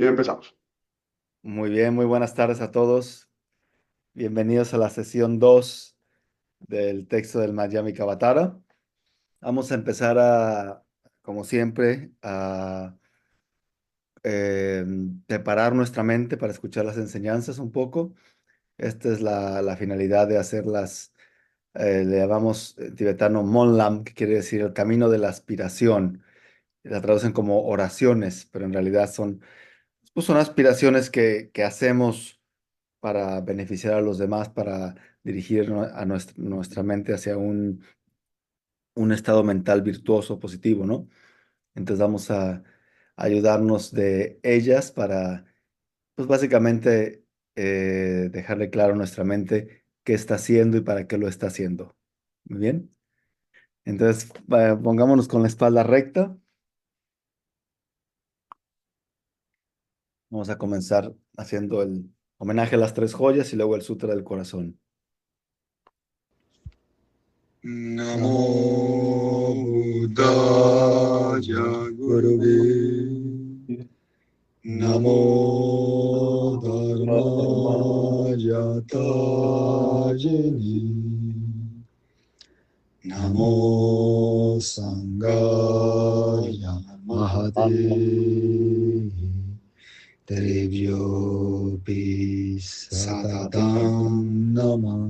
Y empezamos. Muy bien, muy buenas tardes a todos. Bienvenidos a la sesión 2 del texto del Miami Kavatara. Vamos a empezar como siempre, a eh, preparar nuestra mente para escuchar las enseñanzas un poco. Esta es la finalidad de hacerlas, le llamamos en tibetano Monlam, que quiere decir el camino de la aspiración. La traducen como oraciones, pero en realidad son aspiraciones que hacemos para beneficiar a los demás, para dirigir a nuestra mente hacia un estado mental virtuoso, positivo, ¿no? Entonces vamos a ayudarnos de ellas para, pues básicamente, dejarle claro a nuestra mente qué está haciendo y para qué lo está haciendo. Muy bien. Entonces, pongámonos con la espalda recta. Vamos a comenzar haciendo el homenaje a las tres joyas y luego el Sutra del Corazón. Namo Buddhaya Gurave. Namo Dharmaya Tajini. Namo Sangaya Mahate. Trivyo Satatam Nama.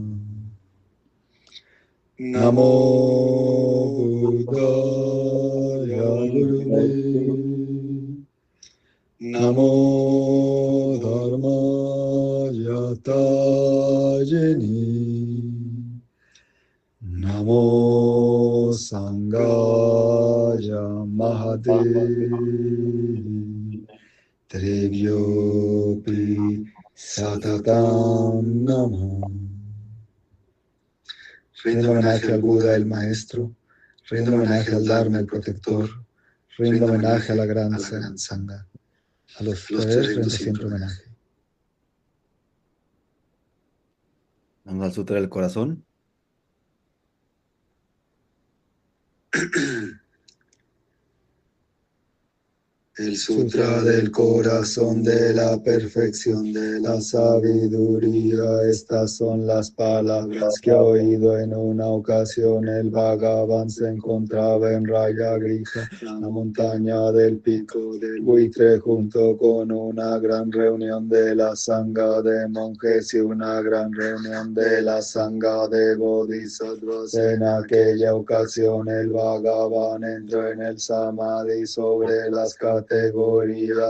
Namo Buddhaya Gurave. Namo Dharmaya Tajini. Namo Sangaya Mahate. Trivyopi Satatam Nama. Rindo homenaje al Buda, el Maestro. Rindo homenaje al Dharma, el Protector. Rindo homenaje a la Gran Sangha. A los tres rindo siempre homenaje. Vamos al Sutra del Corazón. El Sutra del Corazón de la perfección de la sabiduría. Estas son las palabras que ha oído en una ocasión. El Bhagavan se encontraba en Raya Grija, la montaña del pico del buitre, junto con una gran reunión de la sangha de monjes y una gran reunión de la sangha de bodhisattvas. En aquella ocasión el Bhagavan entró en el Samadhi sobre las categorías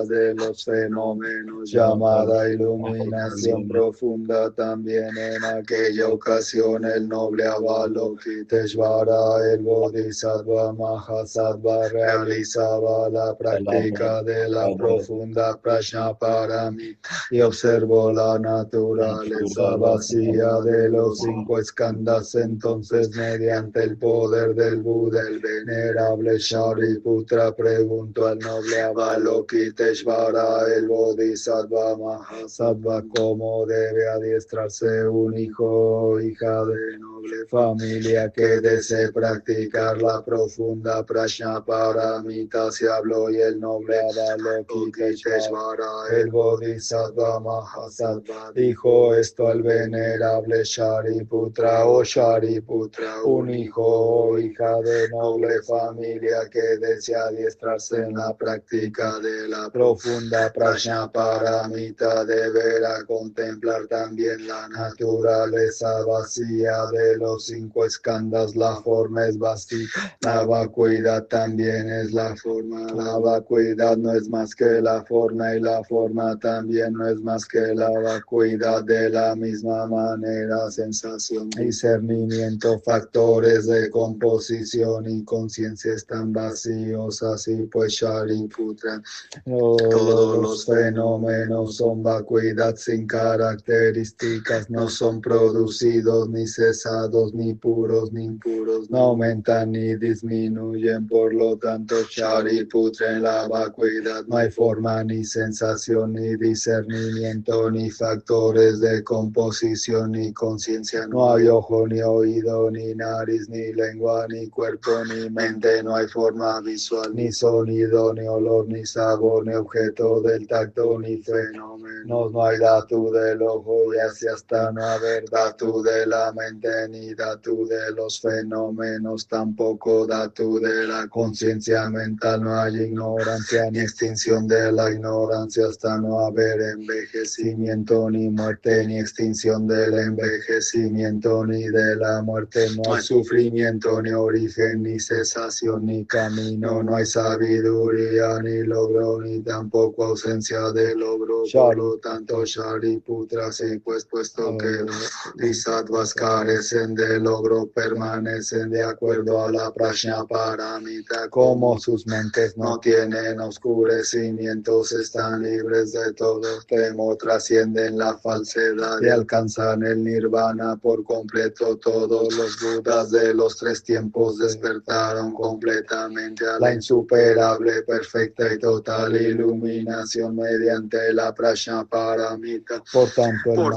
de los fenómenos, llamada iluminación profunda. También en aquella ocasión el noble Avalokiteshvara, el Bodhisattva Mahasattva, realizaba la práctica de la profunda Prajnaparamita y observó la naturaleza vacía de los cinco skandhas. Entonces, mediante el poder del Buda, el venerable Shariputra preguntó al noble Avalokiteshvara, el Bodhisattva Mahasattva, cómo debe adiestrarse un hijo o hija de noble familia que desee practicar la profunda Prajnaparamita. Se habló y el noble Avalokiteshvara, el Bodhisattva Mahasattva, dijo esto al venerable Shariputra: oh Shariputra, un hijo o hija de noble familia que desea adiestrarse en la práctica de la profunda Prajnaparamita deberá contemplar también la naturaleza vacía de los cinco skandhas. La forma es vacía, la vacuidad también es la forma. La vacuidad no es más que la forma y la forma también no es más que la vacuidad. De la misma manera, sensación, discernimiento, factores de composición y conciencia están vacíos. Así pues, Shariputra, todos los fenómenos son vacuidad sin características, no son producidos ni cesados, ni puros ni impuros, no aumentan ni disminuyen. Por lo tanto, Shariputra, en la vacuidad no hay forma, ni sensación, ni discernimiento, ni factores de composición, ni conciencia. No hay ojo, ni oído, ni nariz, ni lengua, ni cuerpo, ni mente. No hay forma visual, ni sonido, ni olor, olor, ni sabor, ni objeto del tacto, ni fenómeno. No hay datu del ojo y así hasta no haber datu de la mente, ni datu de los fenómenos, tampoco datu de la conciencia mental. No hay ignorancia ni extinción de la ignorancia hasta no haber envejecimiento, ni muerte, ni extinción del envejecimiento, ni de la muerte. No hay sufrimiento, ni origen, ni cesación, ni camino. No hay sabiduría, ni logro, ni tampoco ausencia de logro. Por lo tanto, Shariputra, sí, pues puesto que los bodhisattvas carecen de logro, permanecen de acuerdo a la prajna paramita. Como sus mentes no tienen oscurecimientos, están libres de todo temor, trascienden la falsedad y alcanzan el nirvana por completo. Todos los budas de los tres tiempos despertaron completamente a la insuperable, perfecta y total iluminación mediante la prajna paramita. Por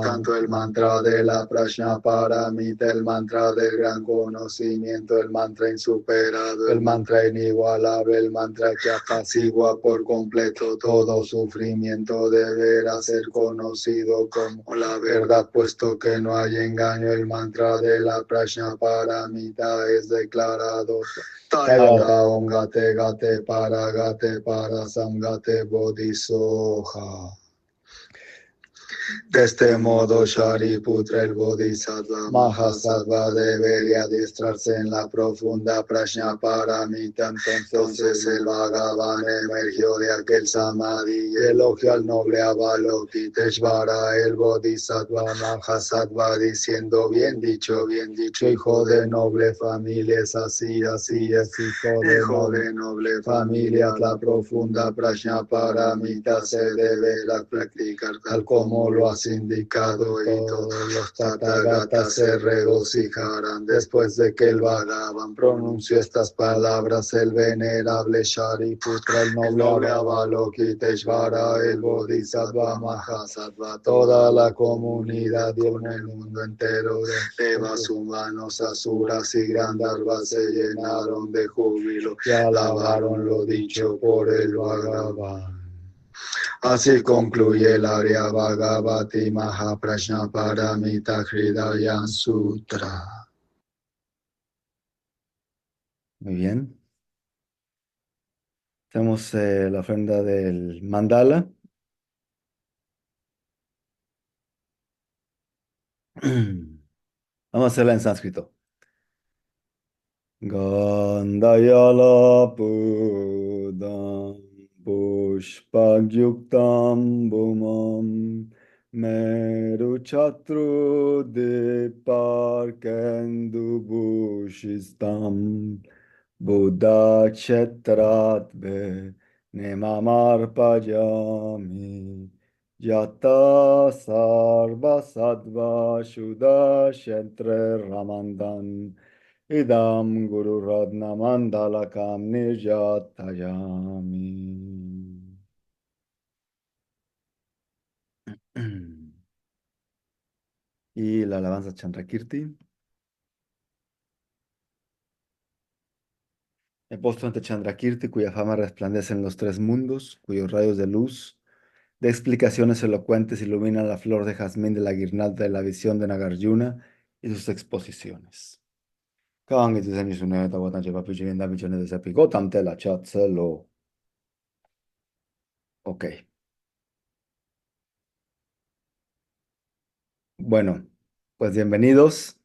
tanto, el mantra de la prajna paramita, el mantra del gran conocimiento, el mantra insuperado, el mantra inigualable, el mantra que apacigua por completo todo sufrimiento, deberá ser conocido como la verdad, puesto que no hay engaño. El mantra de la prajna paramita es declarado Tayata Om Gate Gate para Samgate Bodhisoha. De este modo, Shariputra, el Bodhisattva Mahasattva, debería adiestrarse en la profunda prajna paramita. Entonces el Bhagavan emergió de aquel samadhi y elogió al noble Avalokiteshvara, el Bodhisattva Mahasattva, diciendo: bien dicho, hijo de noble familia, es así, es hijo de noble familia. La profunda prajna paramita se deberá practicar tal como lo has indicado, y todos los Tathagatas se regocijarán. Después de que el Bhagavan pronunció estas palabras, el venerable Shariputra, el noble Avalokiteshvara, el Bodhisattva Mahasattva, toda la comunidad y el mundo entero de devas, humanos, asuras y gandharvas se llenaron de júbilo y alabaron lo dicho por el Bhagavan. Así concluye el Arya Bhagavati Mahaprajna Paramita Hridaya Sutra. Muy bien. Tenemos la ofrenda del mandala. Vamos a hacerla en sánscrito. Gandayala Pudam Pushpagyuktam Bhumam Meru Chatru Diparkendu Bhushistam Buddha Kshetratve Nemamarpajami Yata Sarva Sattva Shuddha Kshetre Ramandan Idam Guru Radna Mandalakam Nirjatayami. Y la alabanza Chandrakirti. He puesto ante Chandrakirti, cuya fama resplandece en los tres mundos, cuyos rayos de luz, de explicaciones elocuentes, iluminan la flor de jazmín de la guirnalda de la visión de Nagarjuna y sus exposiciones. Ok, bueno, pues bienvenidos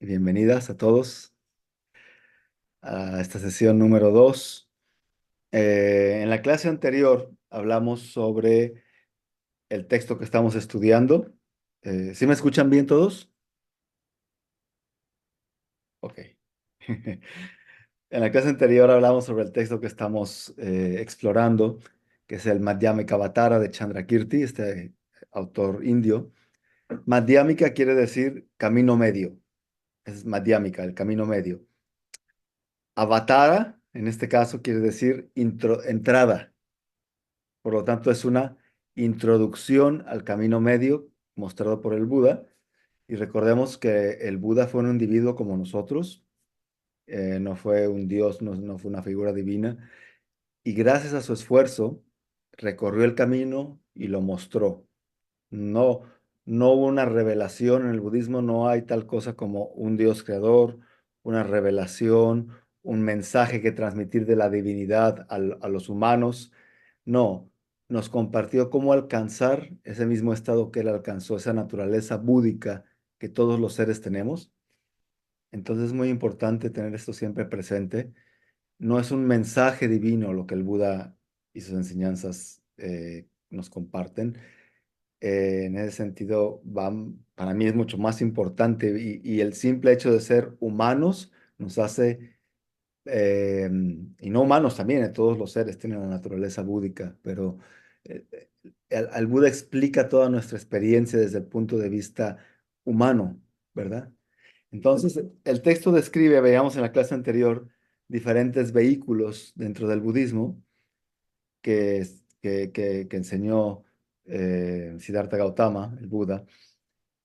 y bienvenidas a todos a esta sesión número 2. En la clase anterior hablamos sobre el texto que estamos estudiando. ¿Sí me escuchan bien todos? Ok. En la clase anterior hablamos sobre el texto que estamos explorando, que es el Madhyamika de Chandrakirti, este autor indio. Madhyamika quiere decir camino medio. Es Madhyamika, el camino medio. Avatara, en este caso, quiere decir entrada. Por lo tanto, es una introducción al camino medio mostrado por el Buda. Y recordemos que el Buda fue un individuo como nosotros, no fue un dios, no fue una figura divina. y gracias a su esfuerzo recorrió el camino y lo mostró. No, no hubo una revelación en el budismo, no hay tal cosa como un Dios creador, una revelación, un mensaje que transmitir de la divinidad a los humanos. No, nos compartió cómo alcanzar ese mismo estado que él alcanzó, esa naturaleza búdica que todos los seres tenemos. Entonces es muy importante tener esto siempre presente. No es un mensaje divino lo que el Buda y sus enseñanzas nos comparten. En ese sentido, para mí es mucho más importante y el simple hecho de ser humanos nos hace, y no humanos también, todos los seres tienen la naturaleza búdica, pero eh, el Buda explica toda nuestra experiencia desde el punto de vista humano, ¿verdad? Entonces, el texto describe, veíamos en la clase anterior, diferentes vehículos dentro del budismo que enseñó Siddhartha Gautama, el Buda,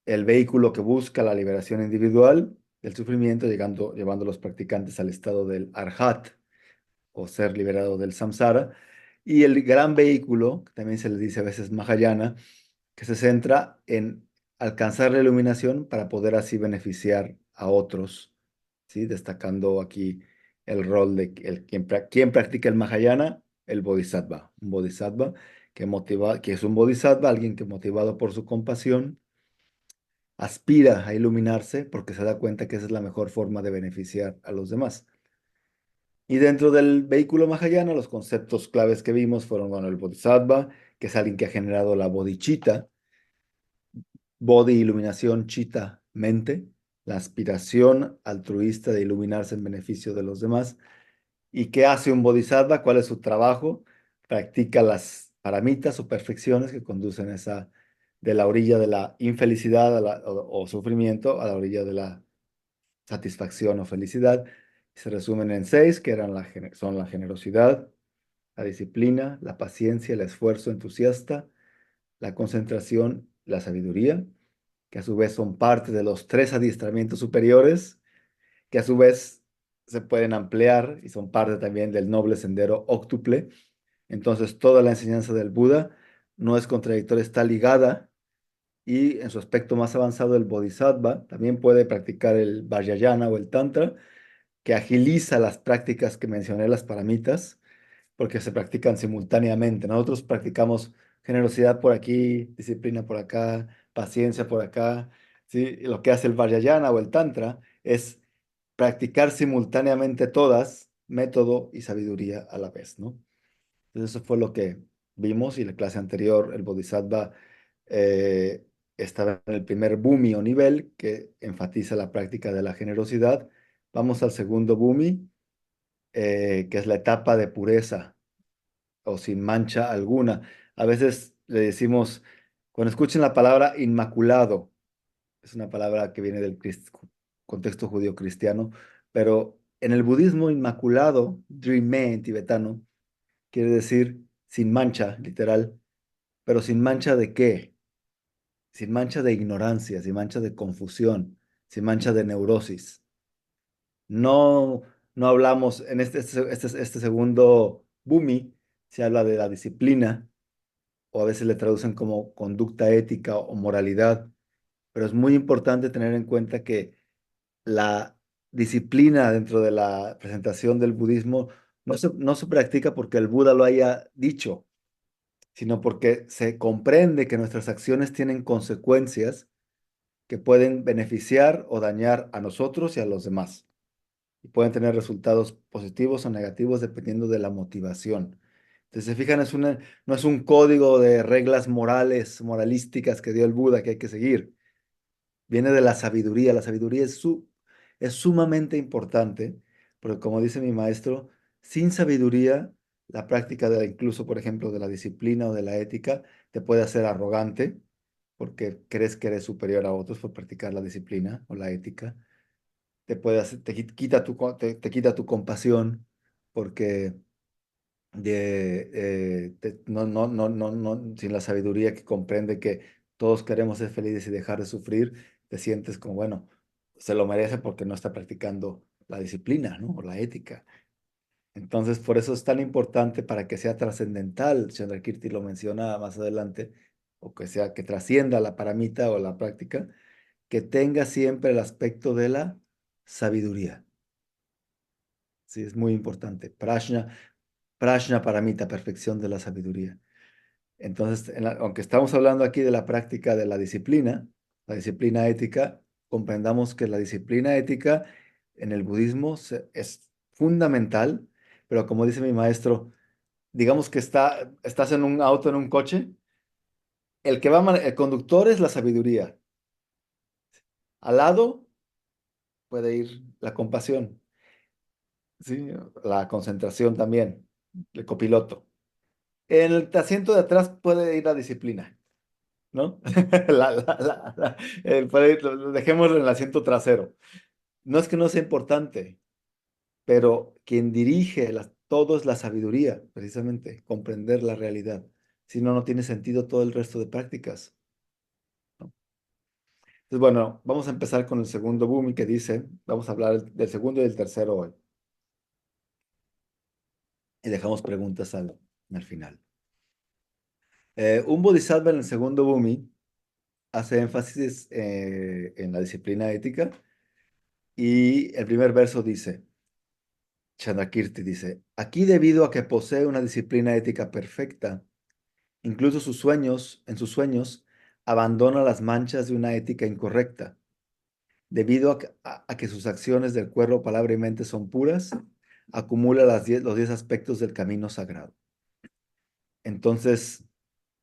el vehículo que busca la liberación individual del sufrimiento, llevando a los practicantes al estado del arhat, o ser liberado del samsara, y el gran vehículo, que también se le dice a veces Mahayana, que se centra en alcanzar la iluminación para poder así beneficiar a otros, ¿sí? Destacando aquí el rol de quien practica el Mahayana, el Bodhisattva, un Bodhisattva que es un Bodhisattva, alguien que motivado por su compasión, aspira a iluminarse porque se da cuenta que esa es la mejor forma de beneficiar a los demás. Y dentro del vehículo Mahayana, los conceptos claves que vimos fueron, bueno, el Bodhisattva, que es alguien que ha generado la bodhicitta, Bodhi, iluminación, chitta, mente, la aspiración altruista de iluminarse en beneficio de los demás. ¿Y qué hace un bodhisattva? ¿Cuál es su trabajo? Practica las paramitas o perfecciones que conducen de la orilla de la infelicidad o sufrimiento a la orilla de la satisfacción o felicidad. Se resumen en seis, que son la generosidad, la disciplina, la paciencia, el esfuerzo entusiasta, la concentración, la sabiduría, que a su vez son parte de los tres adiestramientos superiores, que a su vez se pueden ampliar y son parte también del noble sendero óctuple. Entonces, toda la enseñanza del Buda no es contradictoria, está ligada y en su aspecto más avanzado, el Bodhisattva también puede practicar el Vajrayana o el Tantra, que agiliza las prácticas que mencioné, las paramitas, porque se practican simultáneamente. Nosotros practicamos generosidad por aquí, disciplina por acá, paciencia por acá, ¿sí? Y lo que hace el Vajrayana o el Tantra es practicar simultáneamente todas, método y sabiduría a la vez, ¿no? Entonces eso fue lo que vimos y la clase anterior, el Bodhisattva eh, estaba en el primer bhumi o nivel que enfatiza la práctica de la generosidad. Vamos al segundo bhumi, que es la etapa de pureza o sin mancha alguna. A veces le decimos, cuando escuchen la palabra inmaculado, es una palabra que viene del contexto judío cristiano, pero en el budismo inmaculado, Drimé en tibetano, quiere decir sin mancha, literal, pero sin mancha de qué? Sin mancha de ignorancia, sin mancha de confusión, sin mancha de neurosis. No, no hablamos, en este segundo bumi, se habla de la disciplina, o a veces le traducen como conducta ética o moralidad, pero es muy importante tener en cuenta que la disciplina dentro de la presentación del budismo no se practica porque el Buda lo haya dicho, sino porque se comprende que nuestras acciones tienen consecuencias que pueden beneficiar o dañar a nosotros y a los demás. Y pueden tener resultados positivos o negativos dependiendo de la motivación. Entonces, se fijan, no es un código de reglas morales, moralísticas que dio el Buda que hay que seguir. Viene de la sabiduría. La sabiduría es sumamente importante, porque como dice mi maestro, sin sabiduría, la práctica incluso, por ejemplo, de la disciplina o de la ética, te puede hacer arrogante, porque crees que eres superior a otros por practicar la disciplina o la ética. Te quita tu compasión, porque sin la sabiduría que comprende que todos queremos ser felices y dejar de sufrir, te sientes como, bueno, se lo merece porque no está practicando la disciplina, ¿no? O la ética. Entonces, por eso es tan importante para que sea trascendental, Chandrakirti lo menciona más adelante, o que sea que trascienda la paramita o la práctica, que tenga siempre el aspecto de la sabiduría. Sí, es muy importante. Prajna, prajna paramita, perfección de la sabiduría. Entonces, aunque estamos hablando aquí de la práctica de la disciplina ética, comprendamos que la disciplina ética en el budismo es fundamental, pero como dice mi maestro, digamos que estás en un auto, en un coche, el conductor es la sabiduría. Al lado puede ir la compasión, ¿sí? La concentración también, el copiloto. En el asiento de atrás puede ir la disciplina, ¿no? Dejémoslo en el asiento trasero. No es que no sea importante, pero quien dirige todo es la sabiduría, precisamente, comprender la realidad. Si no, no tiene sentido todo el resto de prácticas, ¿no? Entonces, bueno, vamos a empezar con el segundo Bhumi que dice, vamos a hablar del segundo y del tercero hoy, y dejamos preguntas al final. Un bodhisattva en el segundo Bhumi hace énfasis en la disciplina ética y el primer verso dice, Chandrakirti dice, aquí debido a que posee una disciplina ética perfecta, incluso en sus sueños, abandona las manchas de una ética incorrecta. Debido a que sus acciones del cuerpo, palabra y mente son puras, acumula los 10 aspectos del camino sagrado. Entonces,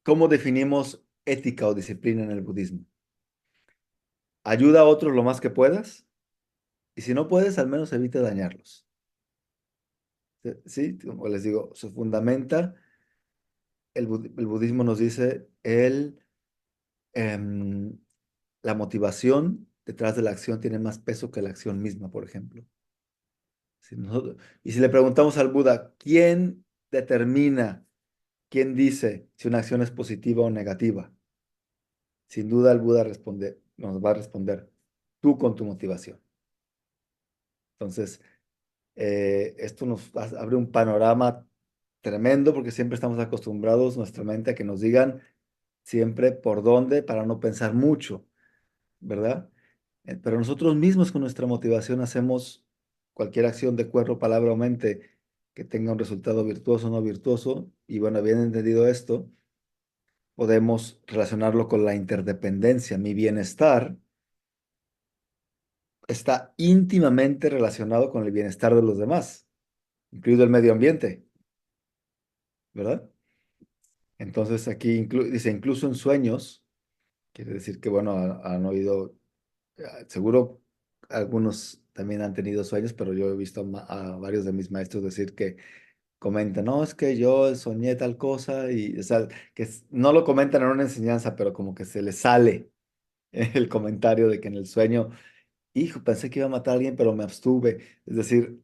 ¿cómo definimos ética o disciplina en el budismo? Ayuda a otros lo más que puedas y si no puedes, al menos evita dañarlos. ¿Sí? Como les digo, se fundamenta, el budismo nos dice, em, la motivación detrás de la acción tiene más peso que la acción misma, por ejemplo. Y si le preguntamos al Buda, ¿quién determina, quién dice si una acción es positiva o negativa? Sin duda el Buda nos va a responder, tú con tu motivación. Entonces, esto abre un panorama tremendo porque siempre estamos acostumbrados, nuestra mente, a que nos digan siempre por dónde para no pensar mucho, ¿verdad? Pero nosotros mismos con nuestra motivación hacemos cualquier acción de cuerpo, palabra o mente que tenga un resultado virtuoso o no virtuoso. Y bueno, bien entendido esto, podemos relacionarlo con la interdependencia. Mi bienestar está íntimamente relacionado con el bienestar de los demás, incluido el medio ambiente, ¿verdad? Entonces aquí dice, incluso en sueños, quiere decir que, bueno, han oído, seguro algunos también han tenido sueños, pero yo he visto a varios de mis maestros decir que comentan, no, es que yo soñé tal cosa y, o sea, no lo comentan en una enseñanza, pero como que se les sale el comentario de que en el sueño, hijo, pensé que iba a matar a alguien, pero me abstuve. Es decir,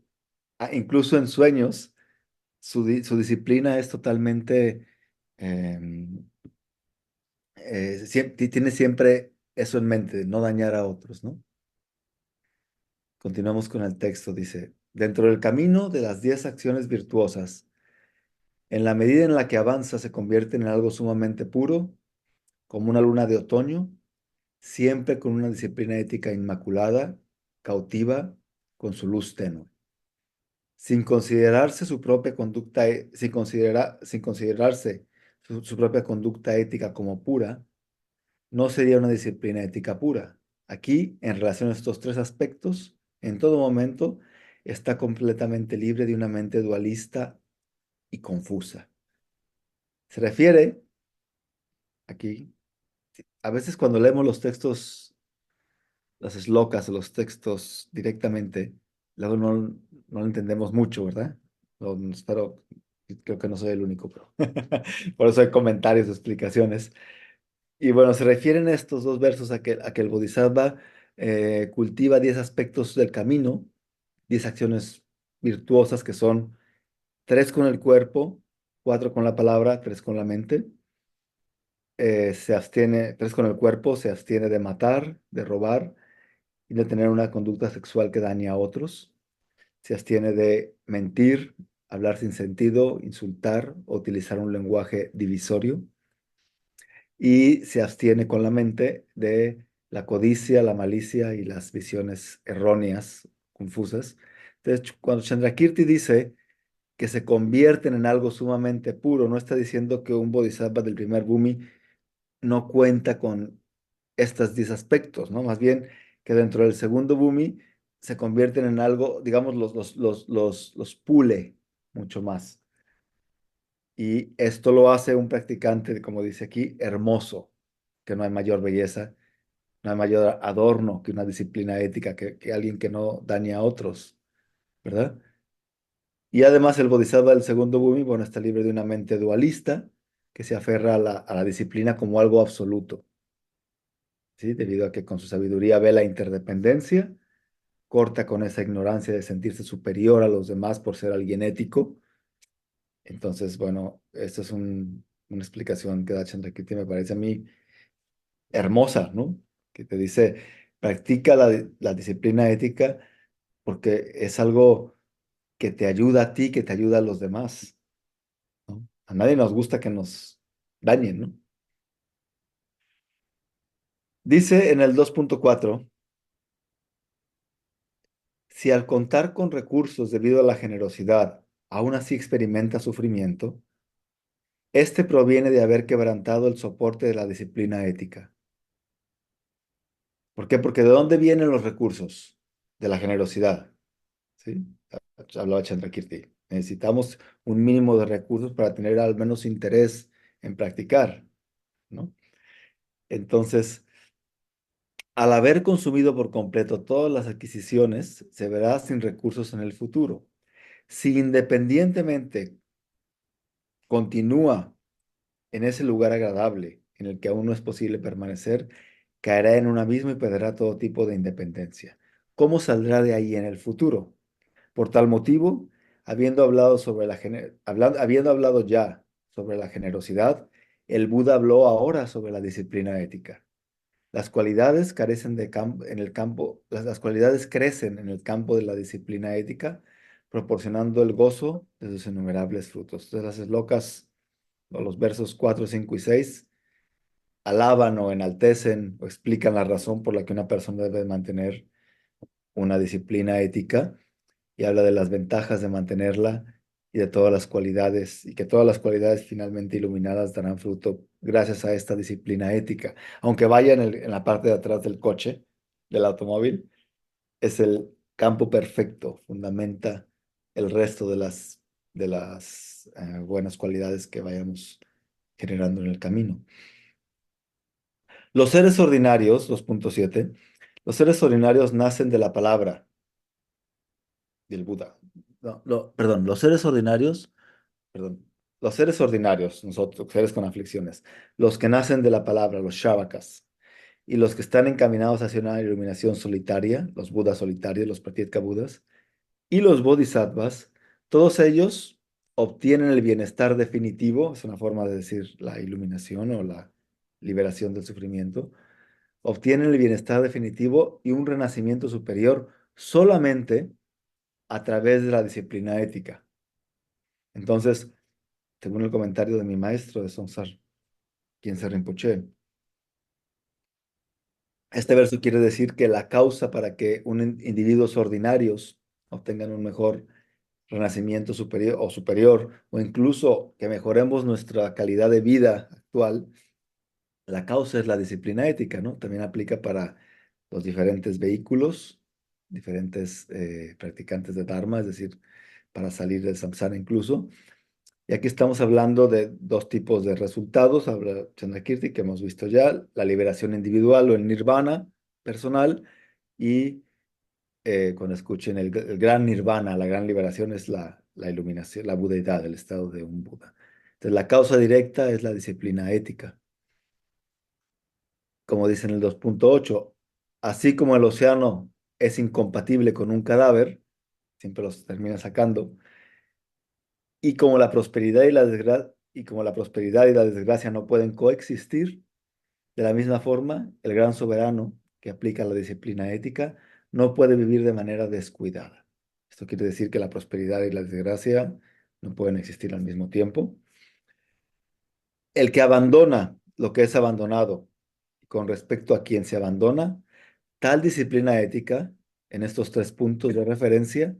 incluso en sueños, su disciplina es totalmente, em, tiene siempre eso en mente, no dañar a otros, ¿no? Continuamos con el texto, dice, dentro del camino de las 10 acciones virtuosas, en la medida en la que avanza se convierte en algo sumamente puro, como una luna de otoño, siempre con una disciplina ética inmaculada, cautiva, con su luz tenue. Sin considerarse su propia conducta, sin considerarse su propia conducta ética como pura, no sería una disciplina ética pura. Aquí, en relación a estos tres aspectos, en todo momento está completamente libre de una mente dualista y confusa. Se refiere aquí, a veces cuando leemos los textos, las eslocas, los textos directamente, luego no lo entendemos mucho, ¿verdad? Espero, creo que no soy el único, pero por eso hay comentarios, explicaciones. Y bueno, se refieren estos dos versos a que el Bodhisattva cultiva 10 aspectos del camino, 10 acciones virtuosas que son 3 con el cuerpo, 4 con la palabra, 3 con la mente. Se abstiene, 3 con el cuerpo, se abstiene de matar, de robar y de tener una conducta sexual que dañe a otros. Se abstiene de mentir, hablar sin sentido, insultar o utilizar un lenguaje divisorio. Y se abstiene con la mente de la codicia, la malicia y las visiones erróneas, confusas. Entonces, cuando Chandrakirti dice que se convierten en algo sumamente puro, no está diciendo que un bodhisattva del primer bhumi no cuenta con estos 10 aspectos, ¿no? Más bien que dentro del segundo bhumi se convierten en algo, digamos, los pule mucho más. Y esto lo hace un practicante, como dice aquí, hermoso, que no hay mayor belleza, no hay mayor adorno que una disciplina ética, que alguien que no daña a otros, ¿verdad? Y además el bodhisattva del segundo bhumi, bueno, está libre de una mente dualista que se aferra a la disciplina como algo absoluto, ¿sí? Debido a que con su sabiduría ve la interdependencia, corta con esa ignorancia de sentirse superior a los demás por ser alguien ético. Entonces, bueno, esto es una explicación que da Chandrakirti, me parece a mí hermosa, ¿no? Que te dice, practica la disciplina ética porque es algo que te ayuda a ti, que te ayuda a los demás, ¿no? A nadie nos gusta que nos dañen, ¿no? Dice en el 2.4, si al contar con recursos debido a la generosidad, aún así experimenta sufrimiento, este proviene de haber quebrantado el soporte de la disciplina ética. ¿Por qué? Porque ¿de dónde vienen los recursos? De la generosidad, ¿sí? Hablaba Chandrakirti. Necesitamos un mínimo de recursos para tener al menos interés en practicar, ¿no? Entonces, al haber consumido por completo todas las adquisiciones, se verá sin recursos en el futuro. Si independientemente continúa en ese lugar agradable en el que aún no es posible permanecer, caerá en un abismo y perderá todo tipo de independencia. ¿Cómo saldrá de ahí en el futuro? Por tal motivo, habiendo hablado ya sobre la generosidad, el Buda habló ahora sobre la disciplina ética. Las cualidades carecen en el campo, las cualidades crecen en el campo de la disciplina ética, proporcionando el gozo de sus innumerables frutos. Entonces, las eslocas, o los versos 4, 5 y 6 alaban o enaltecen o explican la razón por la que una persona debe mantener una disciplina ética y habla de las ventajas de mantenerla y de todas las cualidades, y que todas las cualidades finalmente iluminadas darán fruto gracias a esta disciplina ética. Aunque vaya en la parte de atrás del coche, del automóvil, es el campo perfecto, fundamenta el resto de las buenas cualidades que vayamos generando en el camino. Los seres ordinarios, 2.7, los seres ordinarios nacen de la palabra del Buda. No, perdón, los seres ordinarios, nosotros, seres con aflicciones, los que nacen de la palabra, los shavakas, y los que están encaminados hacia una iluminación solitaria, los budas solitarios, los pratyeka budas, y los bodhisattvas, todos ellos obtienen el bienestar definitivo, es una forma de decir la iluminación o la liberación del sufrimiento, obtienen el bienestar definitivo y un renacimiento superior solamente a través de la disciplina ética. Entonces, según el comentario de mi maestro de Sonsar, Khyentse Rinpoche, este verso quiere decir que la causa para que individuos ordinarios obtengan un mejor renacimiento superior, o incluso que mejoremos nuestra calidad de vida actual, la causa es la disciplina ética, ¿no? También aplica para los diferentes vehículos, diferentes practicantes de Dharma, es decir, para salir del samsara incluso. Y aquí estamos hablando de dos tipos de resultados, habla Chandrakirti, que hemos visto ya, la liberación individual o el nirvana personal, y cuando escuchen el gran nirvana, la gran liberación es la iluminación, la budeidad, el estado de un Buda. Entonces, la causa directa es la disciplina ética. Como dice en el 2.8, así como el océano es incompatible con un cadáver, siempre los termina sacando, y como la prosperidad y la desgracia no pueden coexistir, de la misma forma, el gran soberano que aplica la disciplina ética no puede vivir de manera descuidada. Esto quiere decir que la prosperidad y la desgracia no pueden existir al mismo tiempo. El que abandona lo que es abandonado con respecto a quien se abandona, tal disciplina ética, en estos tres puntos de referencia,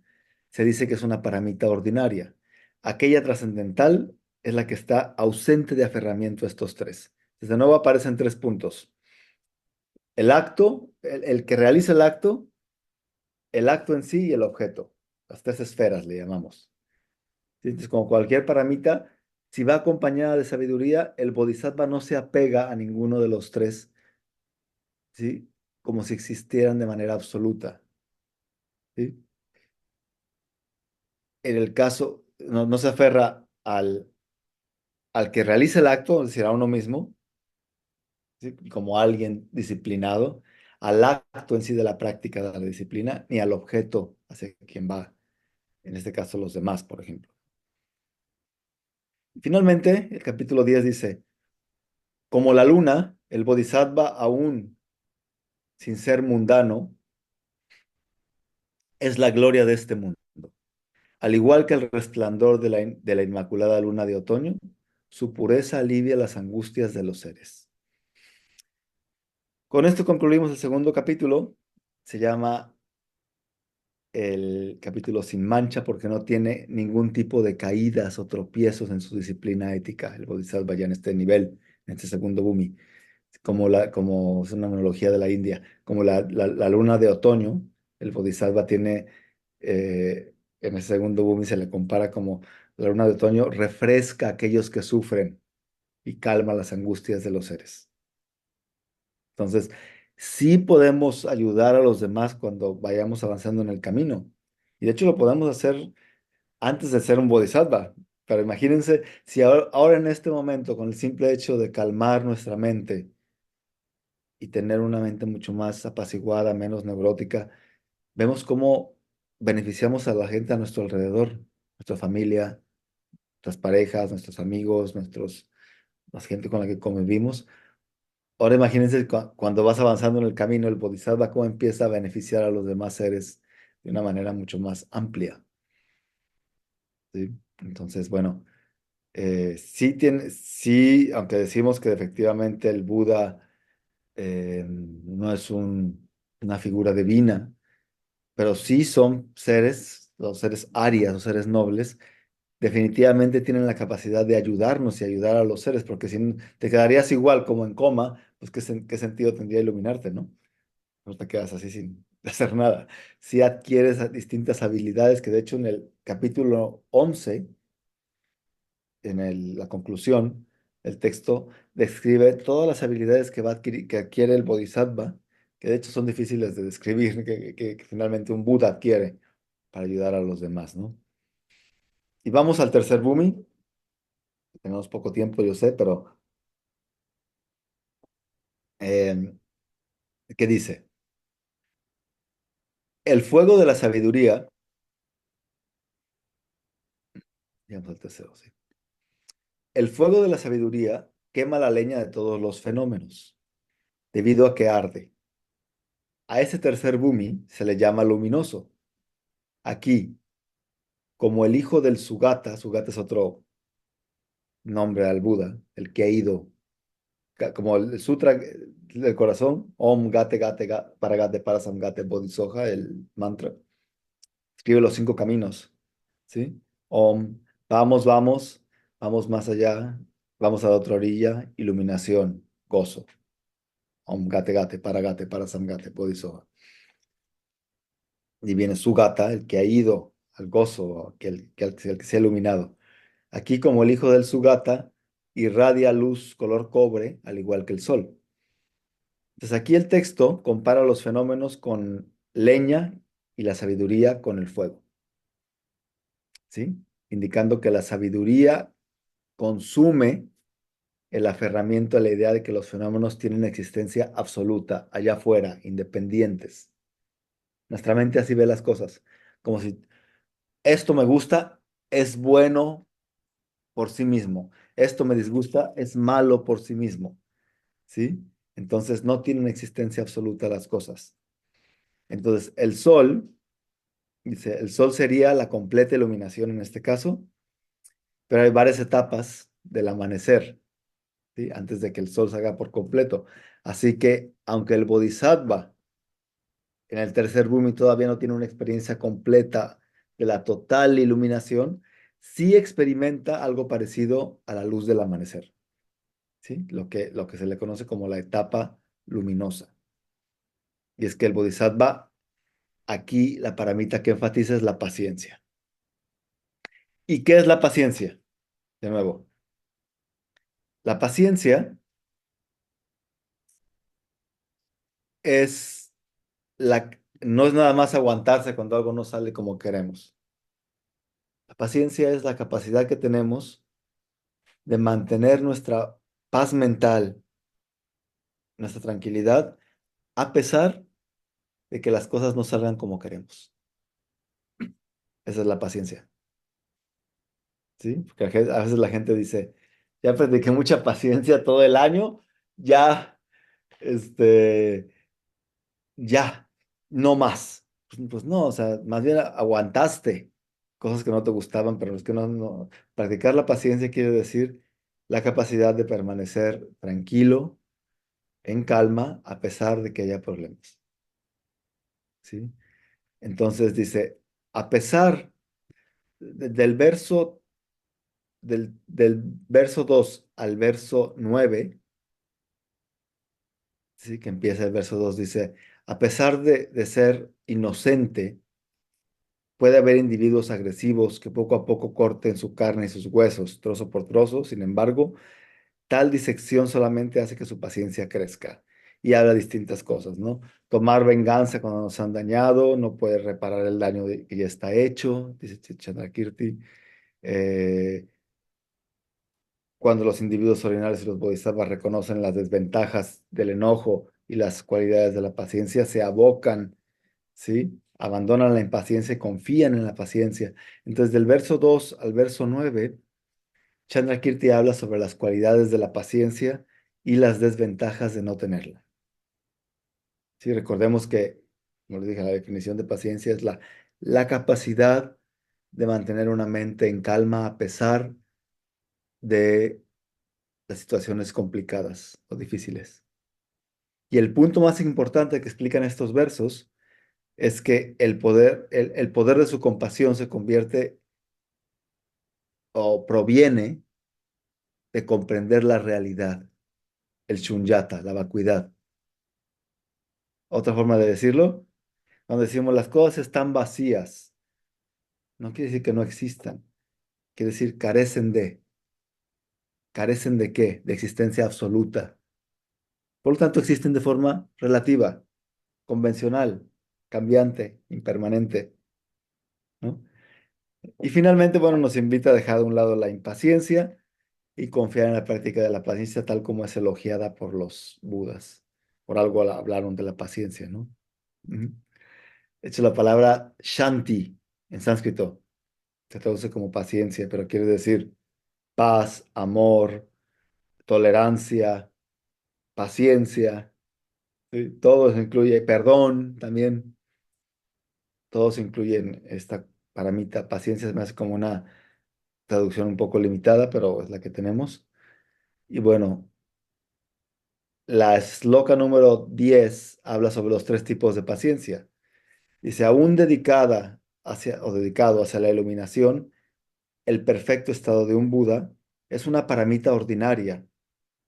se dice que es una paramita ordinaria. Aquella trascendental es la que está ausente de aferramiento a estos tres. Desde nuevo aparecen tres puntos. El acto, el que realiza el acto en sí y el objeto. Las tres esferas le llamamos. ¿Sí? Entonces, como cualquier paramita, si va acompañada de sabiduría, el bodhisattva no se apega a ninguno de los tres, ¿sí? Como si existieran de manera absoluta. ¿Sí? En el caso, no se aferra al que realiza el acto, es decir, a uno mismo, ¿sí? Como alguien disciplinado, al acto en sí de la práctica de la disciplina, ni al objeto hacia quien va, en este caso los demás, por ejemplo. Finalmente, el capítulo 10 dice, como la luna, el bodhisattva aún sin ser mundano, es la gloria de este mundo. Al igual que el resplandor de la inmaculada luna de otoño, su pureza alivia las angustias de los seres. Con esto concluimos el segundo capítulo. Se llama el capítulo sin mancha porque no tiene ningún tipo de caídas o tropiezos en su disciplina ética. El Bodhisattva ya en este nivel, en este segundo bhumi, como es una analogía de la India, como la luna de otoño, el Bodhisattva tiene, en el segundo bhumi se le compara como la luna de otoño refresca a aquellos que sufren y calma las angustias de los seres. Entonces, sí podemos ayudar a los demás cuando vayamos avanzando en el camino. Y de hecho lo podemos hacer antes de ser un bodhisattva. Pero imagínense si ahora en este momento, con el simple hecho de calmar nuestra mente y tener una mente mucho más apaciguada, menos neurótica, vemos cómo beneficiamos a la gente a nuestro alrededor, nuestra familia, nuestras parejas, nuestros amigos, la gente con la que convivimos. Ahora imagínense cuando vas avanzando en el camino, el Bodhisattva, cómo empieza a beneficiar a los demás seres de una manera mucho más amplia. ¿Sí? Entonces, bueno, sí, aunque decimos que efectivamente el Buda no es una figura divina, pero sí son seres, los seres arias, los seres nobles, definitivamente tienen la capacidad de ayudarnos y ayudar a los seres, porque si te quedarías igual como en coma, pues qué sentido tendría iluminarte, ¿no? No te quedas así sin hacer nada. Si adquieres distintas habilidades, que de hecho en el capítulo 11, la conclusión, el texto describe todas las habilidades que va a adquirir, que adquiere el Bodhisattva, que de hecho son difíciles de describir, que finalmente un Buda adquiere para ayudar a los demás, ¿no? Y vamos al tercer bhumi. Tenemos poco tiempo, yo sé, pero eh, ¿qué dice? El fuego de la sabiduría, digamos al tercero, sí. El fuego de la sabiduría quema la leña de todos los fenómenos, debido a que arde. A ese tercer bhumi se le llama luminoso. Aquí, como el hijo del Sugata es otro nombre al Buda, el que ha ido, como el sutra del corazón, Om Gate Gate Paragate Parasam Gate Bodhisoja, el mantra, escribe los cinco caminos, ¿sí? Om, vamos, vamos, vamos más allá, vamos a la otra orilla, iluminación, gozo. Om Gate Gate Paragate Parasam Gate Bodhisoja. Y viene Sugata, el que ha ido al gozo, el que se ha iluminado. Aquí, como el hijo del Sugata, irradia luz color cobre, al igual que el sol. Entonces, aquí el texto compara los fenómenos con leña y la sabiduría con el fuego, ¿sí? Indicando que la sabiduría consume el aferramiento a la idea de que los fenómenos tienen existencia absoluta, allá afuera, independientes. Nuestra mente así ve las cosas, como si esto me gusta, es bueno por sí mismo, esto me disgusta, es malo por sí mismo. ¿Sí? Entonces no tienen existencia absoluta las cosas. Entonces el sol, dice, el sol sería la completa iluminación en este caso, pero hay varias etapas del amanecer, ¿sí? Antes de que el sol salga por completo. Así que, aunque el Bodhisattva en el tercer Bhumi todavía no tiene una experiencia completa de la total iluminación, sí experimenta algo parecido a la luz del amanecer, ¿sí? Lo que se le conoce como la etapa luminosa. Y es que el Bodhisattva, aquí la paramita que enfatiza es la paciencia. ¿Y qué es la paciencia? De nuevo, la paciencia es no es nada más aguantarse cuando algo no sale como queremos. La paciencia es la capacidad que tenemos de mantener nuestra paz mental, nuestra tranquilidad, a pesar de que las cosas no salgan como queremos. Esa es la paciencia, ¿sí? Porque a veces la gente dice, ya practiqué mucha paciencia todo el año, ya, este, ya, no más. Pues no, o sea, más bien aguantaste cosas que no te gustaban, pero es que no. Practicar la paciencia quiere decir la capacidad de permanecer tranquilo, en calma, a pesar de que haya problemas, ¿sí? Entonces dice, a pesar del del verso 2 al verso 9, ¿sí? Que empieza el verso 2 dice, a pesar de ser inocente, puede haber individuos agresivos que poco a poco corten su carne y sus huesos, trozo por trozo. Sin embargo, tal disección solamente hace que su paciencia crezca. Y habla de distintas cosas, ¿no? Tomar venganza cuando nos han dañado, no puede reparar el daño que ya está hecho, dice Chandrakirti. Eh, Cuando los individuos ordinarios y los bodhisattvas reconocen las desventajas del enojo y las cualidades de la paciencia, se abocan, ¿sí? Abandonan la impaciencia y confían en la paciencia. Entonces, del verso 2 al verso 9, Chandrakirti habla sobre las cualidades de la paciencia y las desventajas de no tenerla. Sí, recordemos que, como les dije, la definición de paciencia es la capacidad de mantener una mente en calma a pesar de las situaciones complicadas o difíciles. Y el punto más importante que explican estos versos es que el poder de su compasión se convierte o proviene de comprender la realidad, el shunyata, la vacuidad. Otra forma de decirlo, cuando decimos las cosas están vacías, no quiere decir que no existan, quiere decir ¿carecen de qué? De existencia absoluta. Por lo tanto, existen de forma relativa, convencional, cambiante, impermanente, ¿no? Y finalmente, bueno, nos invita a dejar de un lado la impaciencia y confiar en la práctica de la paciencia tal como es elogiada por los budas. Por algo hablaron de la paciencia, ¿no? Ujú. De hecho, la palabra shanti en sánscrito se traduce como paciencia, pero quiere decir paz, amor, tolerancia, paciencia, ¿sí? Todo eso incluye perdón también, todos incluyen esta paramita. Paciencia se me hace como una traducción un poco limitada, pero es la que tenemos. Y bueno, la sloka número 10 habla sobre los tres tipos de paciencia. Dice, aún dedicada hacia, o dedicado hacia la iluminación, el perfecto estado de un Buda es una paramita ordinaria,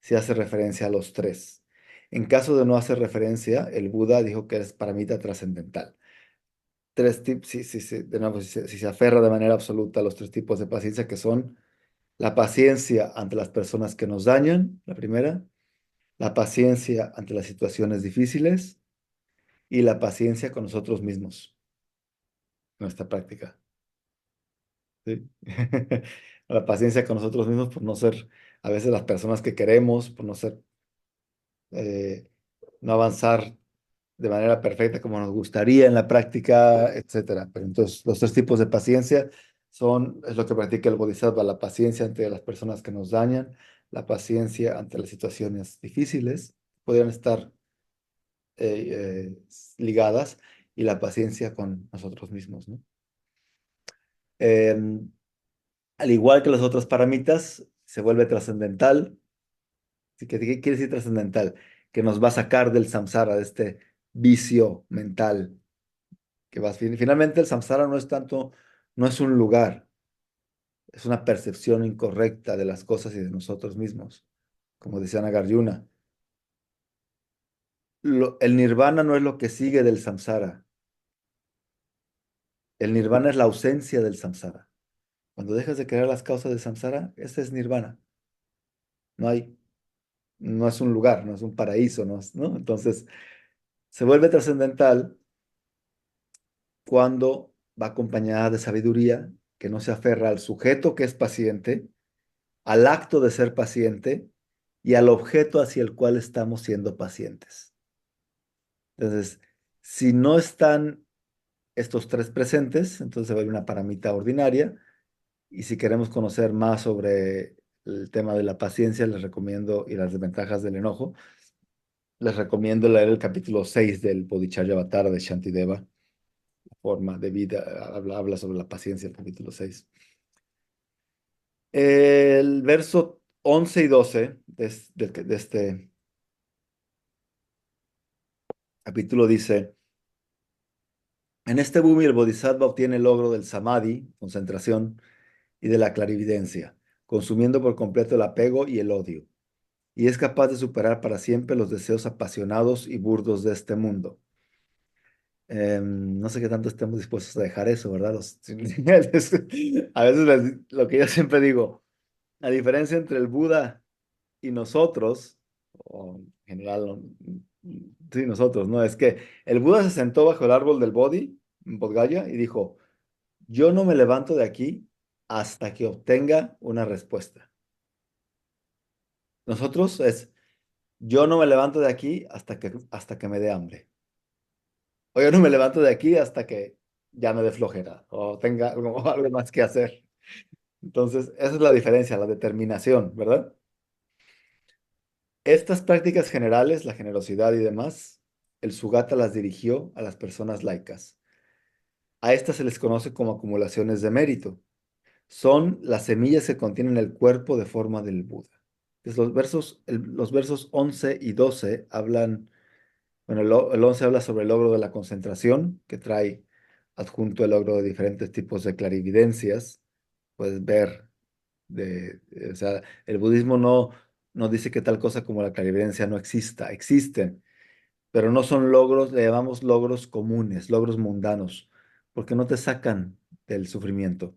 si hace referencia a los tres. En caso de no hacer referencia, el Buda dijo que es paramita trascendental. Tres tipos, de nuevo, si se aferra de manera absoluta a los tres tipos de paciencia, que son la paciencia ante las personas que nos dañan, la primera, la paciencia ante las situaciones difíciles y la paciencia con nosotros mismos, nuestra práctica. ¿Sí? La paciencia con nosotros mismos por no ser a veces las personas que queremos, por no ser, eh, no avanzar de manera perfecta como nos gustaría en la práctica, etcétera. Pero entonces los tres tipos de paciencia es lo que practica el Bodhisattva, la paciencia ante las personas que nos dañan, la paciencia ante las situaciones difíciles, podrían estar ligadas, y la paciencia con nosotros mismos, ¿no? al igual que las otras paramitas, se vuelve trascendental. Así que, ¿qué quiere decir trascendental? Que nos va a sacar del samsara, de este vicio mental. Finalmente, el samsara no es tanto, no es un lugar, es una percepción incorrecta de las cosas y de nosotros mismos. Como decía Nagarjuna, el nirvana no es lo que sigue del samsara. El nirvana es la ausencia del samsara. Cuando dejas de crear las causas del samsara, ese es nirvana. No hay, no es un lugar, no es un paraíso, ¿no? Entonces, se vuelve trascendental cuando va acompañada de sabiduría que no se aferra al sujeto que es paciente, al acto de ser paciente y al objeto hacia el cual estamos siendo pacientes. Entonces, si no están estos tres presentes, entonces se vuelve una paramita ordinaria. Y si queremos conocer más sobre el tema de la paciencia, les recomiendo, y las desventajas del enojo, les recomiendo leer el capítulo 6 del Bodhicharyavatara de Shantideva, forma de vida, habla sobre la paciencia, el capítulo 6. El verso 11 y 12 de este capítulo dice, en este bhumi el bodhisattva obtiene el logro del samadhi, concentración, y de la clarividencia, consumiendo por completo el apego y el odio, y es capaz de superar para siempre los deseos apasionados y burdos de este mundo. No sé qué tanto estemos dispuestos a dejar eso, ¿verdad? A veces lo que yo siempre digo, la diferencia entre el Buda y nosotros, o en general, sí, nosotros, ¿no? Es que el Buda se sentó bajo el árbol del Bodhi, en Bodh Gaya, y dijo, yo no me levanto de aquí hasta que obtenga una respuesta. Nosotros es, yo no me levanto de aquí hasta que me dé hambre. O yo no me levanto de aquí hasta que ya me dé flojera o tenga algo más que hacer. Entonces, esa es la diferencia, la determinación, ¿verdad? Estas prácticas generales, la generosidad y demás, el Sugata las dirigió a las personas laicas. A estas se les conoce como acumulaciones de mérito. Son las semillas que contienen el cuerpo de forma del Buda. Entonces, los versos 11 y 12 hablan, bueno, el 11 habla sobre el logro de la concentración, que trae adjunto el logro de diferentes tipos de clarividencias. Puedes ver, o sea, el budismo no dice que tal cosa como la clarividencia no exista, existen, pero no son logros, le llamamos logros comunes, logros mundanos, porque no te sacan del sufrimiento.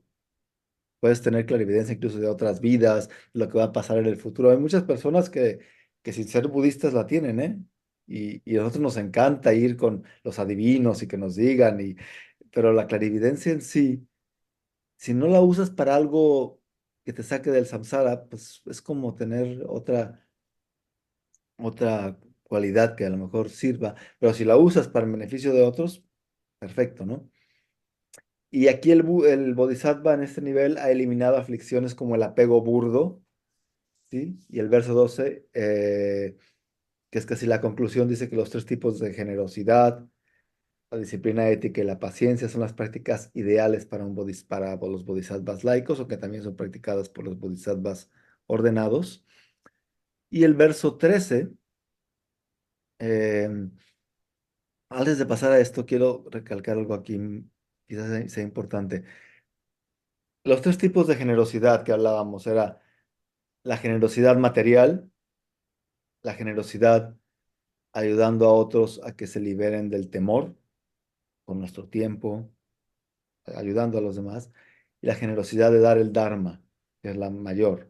Puedes tener clarividencia incluso de otras vidas, lo que va a pasar en el futuro. Hay muchas personas que sin ser budistas la tienen, ¿eh? Y a nosotros nos encanta ir con los adivinos y que nos digan, pero la clarividencia en sí, si no la usas para algo que te saque del samsara, pues es como tener otra cualidad que a lo mejor sirva, pero si la usas para el beneficio de otros, perfecto, ¿no? Y aquí el Bodhisattva en este nivel ha eliminado aflicciones como el apego burdo, ¿sí? Y el verso 12, que es casi la conclusión, dice que los tres tipos de generosidad, la disciplina ética y la paciencia son las prácticas ideales para los bodhisattvas laicos o que también son practicadas por los bodhisattvas ordenados. Y el verso 13, eh, antes de pasar a esto, quiero recalcar algo aquí, quizás sea importante. Los tres tipos de generosidad que hablábamos era la generosidad material, la generosidad ayudando a otros a que se liberen del temor con nuestro tiempo, ayudando a los demás, y la generosidad de dar el Dharma, que es la mayor.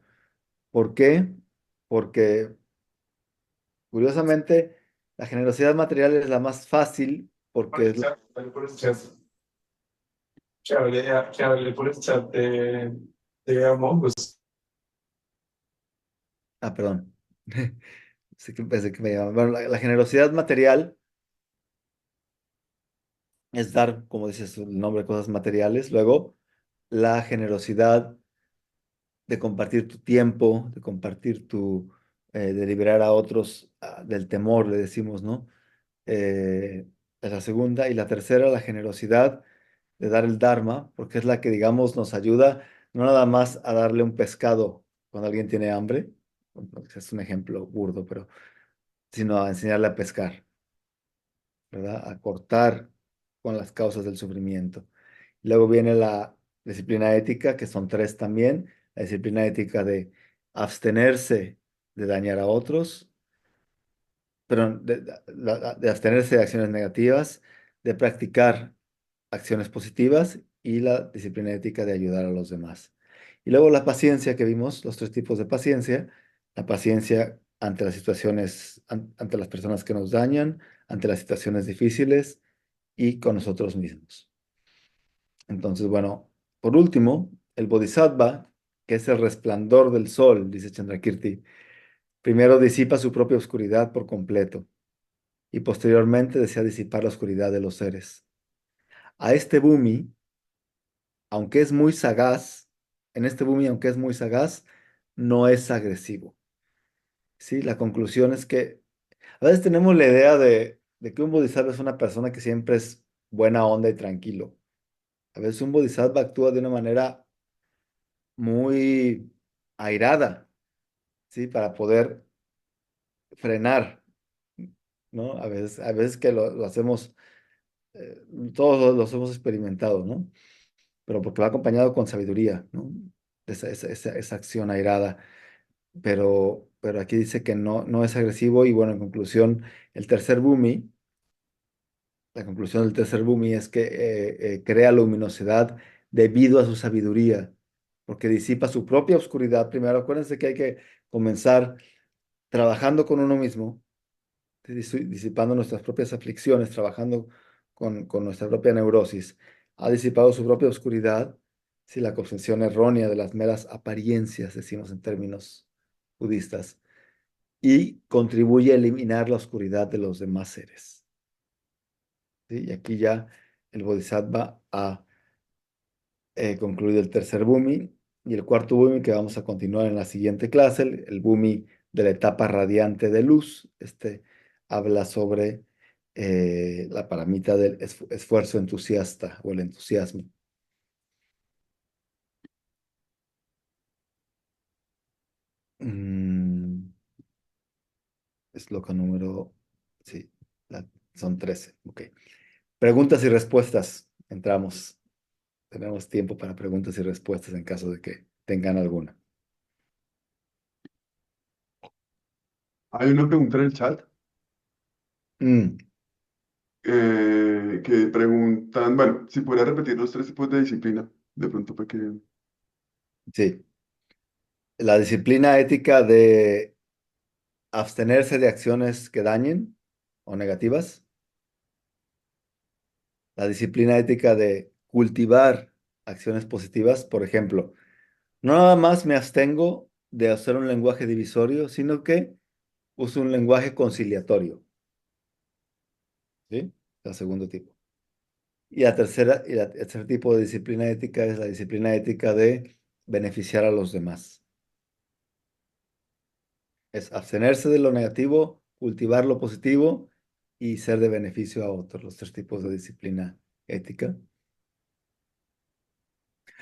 ¿Por qué? Porque, curiosamente, la generosidad material es la más fácil porque es Que hablé por el chat de Among Us. Ah, perdón. Pensé que me llamaban. Bueno, la generosidad material es dar, como dices el nombre, cosas materiales. Luego, la generosidad de compartir tu tiempo, de compartir de liberar a otros del temor, le decimos, ¿no? Es la segunda. Y la tercera, la generosidad de dar el Dharma, porque es la que, digamos, no nada más a darle un pescado cuando alguien tiene hambre, es un ejemplo burdo, pero sino a enseñarle a pescar, ¿verdad? A cortar con las causas del sufrimiento. Luego viene la disciplina ética, que son tres también. La disciplina ética de abstenerse de dañar a otros, pero de abstenerse de acciones negativas, de practicar acciones positivas y la disciplina ética de ayudar a los demás. Y luego la paciencia que vimos, los tres tipos de paciencia. La paciencia ante las situaciones, ante las personas que nos dañan, ante las situaciones difíciles y con nosotros mismos. Entonces, bueno, por último, el Bodhisattva, que es el resplandor del sol, dice Chandrakirti, primero disipa su propia oscuridad por completo y posteriormente desea disipar la oscuridad de los seres. A este Bhumi, aunque es muy sagaz, en este Bhumi, aunque es muy sagaz, no es agresivo. ¿Sí? La conclusión es que a veces tenemos la idea de que un Bodhisattva es una persona que siempre es buena onda y tranquilo. A veces un Bodhisattva actúa de una manera muy airada, ¿sí? Para poder frenar, ¿no? A veces que lo hacemos, eh, todos los hemos experimentado, ¿no? Pero porque va acompañado con sabiduría, ¿no? Esa acción airada. Pero aquí dice que no es agresivo y bueno, en conclusión, el tercer Bhumi, la conclusión del tercer Bhumi es que crea luminosidad debido a su sabiduría, porque disipa su propia oscuridad. Primero, acuérdense que hay que comenzar trabajando con uno mismo, disipando nuestras propias aflicciones, trabajando con nuestra propia neurosis. Ha disipado su propia oscuridad, si la concepción errónea de las meras apariencias, decimos en términos budistas, y contribuye a eliminar la oscuridad de los demás seres. ¿Sí? Y aquí ya el Bodhisattva ha concluido el tercer Bhumi y el cuarto Bhumi que vamos a continuar en la siguiente clase, el Bhumi de la etapa radiante de luz. Este habla sobre la paramita del esfuerzo entusiasta o el entusiasmo. Mm, es loca número, sí, son 13. Ok. Preguntas y respuestas. Entramos. Tenemos tiempo para preguntas y respuestas en caso de que tengan alguna. Hay una pregunta en el chat Mm, que preguntan, bueno, si podría repetir los tres tipos de disciplina, de pronto para que... sí. La disciplina ética de abstenerse de acciones que dañen o negativas. La disciplina ética de cultivar acciones positivas. Por ejemplo, no nada más me abstengo de hacer un lenguaje divisorio, sino que uso un lenguaje conciliatorio. ¿Sí? El segundo tipo. Y el tercer tipo de disciplina ética es la disciplina ética de beneficiar a los demás. Es abstenerse de lo negativo, cultivar lo positivo y ser de beneficio a otros, los tres tipos de disciplina ética.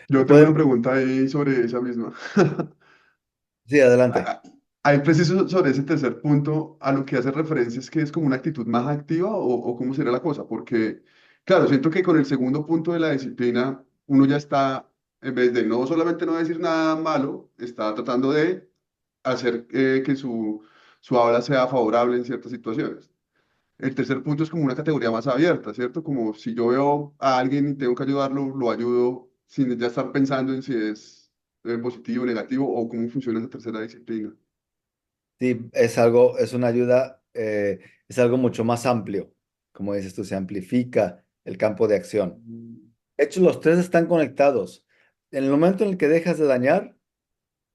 Yo tengo Pueden, una pregunta ahí sobre esa misma. sí, adelante. Ah, Hay preciso sobre ese tercer punto a lo que hace referencia es que es como una actitud más activa o cómo sería la cosa, porque claro, siento que con el segundo punto de la disciplina uno ya está, en vez de no solamente no decir nada malo, está tratando de hacer que su habla sea favorable en ciertas situaciones. El tercer punto es como una categoría más abierta, ¿cierto? Como si yo veo a alguien y tengo que ayudarlo, lo ayudo sin ya estar pensando en si es positivo, negativo o cómo funciona esa tercera disciplina. Sí, es algo, es una ayuda, es algo mucho más amplio. Como dices tú, se amplifica el campo de acción. De hecho, los tres están conectados. En el momento en el que dejas de dañar,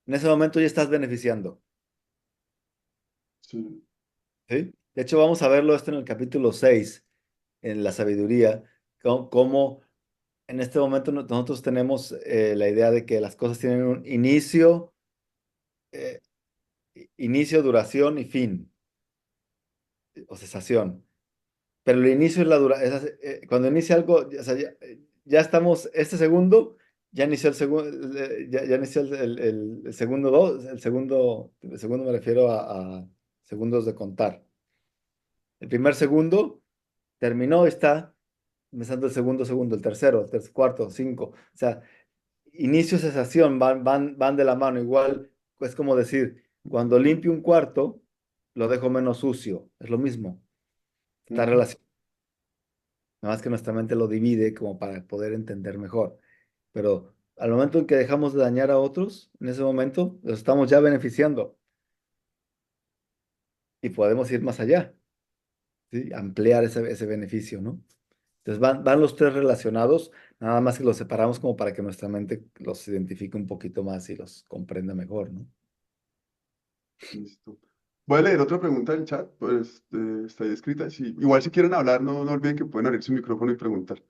en ese momento ya estás beneficiando. Sí. ¿Sí? De hecho, vamos a verlo esto en el capítulo 6 en la sabiduría, cómo en este momento nosotros tenemos la idea de que las cosas tienen un inicio, eh, inicio, duración y fin, o cesación. Pero el inicio es cuando inicia algo, o sea, ya estamos, este segundo Ya inició el segundo, ya inició el segundo dos, el segundo me refiero a segundos de contar. El primer segundo terminó, está empezando el segundo, el tercero, cuarto, cinco. O sea, inicio y cesación van de la mano. Igual es como decir, cuando limpio un cuarto, lo dejo menos sucio. Es lo mismo. Está Ujú. relacionado. Nada más que nuestra mente lo divide como para poder entender mejor. Pero al momento en que dejamos de dañar a otros, en ese momento los estamos ya beneficiando y podemos ir más allá, ¿sí? Ampliar ese beneficio, ¿no? Entonces van los tres relacionados, nada más que los separamos como para que nuestra mente los identifique un poquito más y los comprenda mejor, ¿no? Listo. Voy a leer otra pregunta del chat, pues está ahí escrita. Sí, igual si quieren hablar, no olviden que pueden abrir su micrófono y preguntar.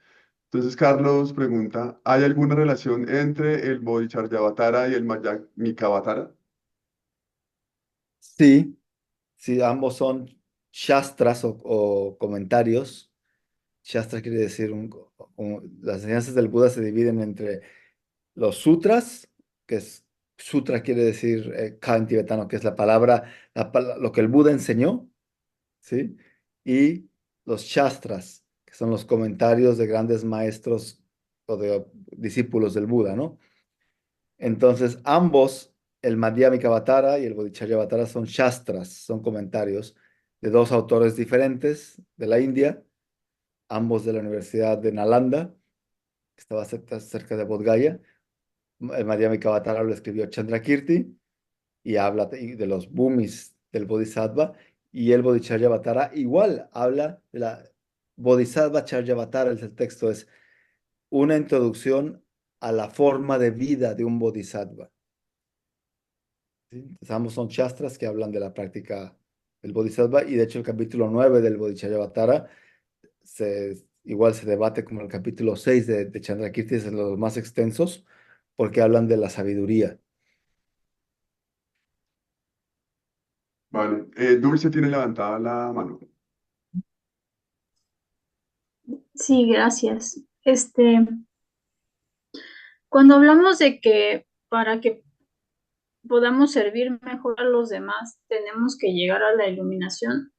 Entonces, Carlos pregunta, ¿hay alguna relación entre el Bodhicharyavatara y el Madhyamikavatara? Sí, sí, ambos son shastras o comentarios. Shastra quiere decir, las enseñanzas del Buda se dividen entre los sutras, que es, sutra quiere decir ka en tibetano, que es la palabra, lo que el Buda enseñó, ¿sí? Y los shastras, que son los comentarios de grandes maestros o de discípulos del Buda, ¿no? Entonces, ambos, el Madhyamikavatara y el Bodhicharyavatara, son shastras, son comentarios de dos autores diferentes de la India, ambos de la Universidad de Nalanda, que estaba cerca de Bodh Gaya. El Madhyamikavatara lo escribió Chandrakirti y habla de los bhumis del Bodhisattva, y el Bodhicharyavatara igual habla de la Bodhisattva Charyavatara, el texto es una introducción a la forma de vida de un Bodhisattva. ¿Sí? Entonces, ambos son shastras que hablan de la práctica del Bodhisattva, y de hecho el capítulo 9 del Bodhicharyavatara igual se debate como el capítulo 6 de Chandrakirti, es de los más extensos, porque hablan de la sabiduría. Vale, Dulce tiene levantada la mano. Sí, gracias. Cuando hablamos de que para que podamos servir mejor a los demás, tenemos que llegar a la iluminación.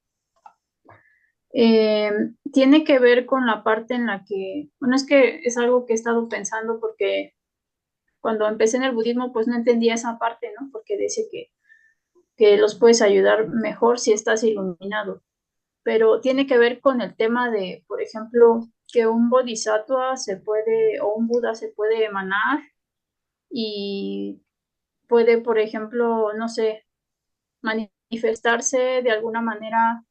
Eh, Tiene que ver con la parte en la que, bueno, es que es algo que he estado pensando porque cuando empecé en el budismo, pues no entendía esa parte, ¿no? Porque dice que los puedes ayudar mejor si estás iluminado. Pero tiene que ver con el tema de, por ejemplo, que un bodhisattva se puede, o un Buda se puede emanar y puede, por ejemplo, no sé, manifestarse de alguna manera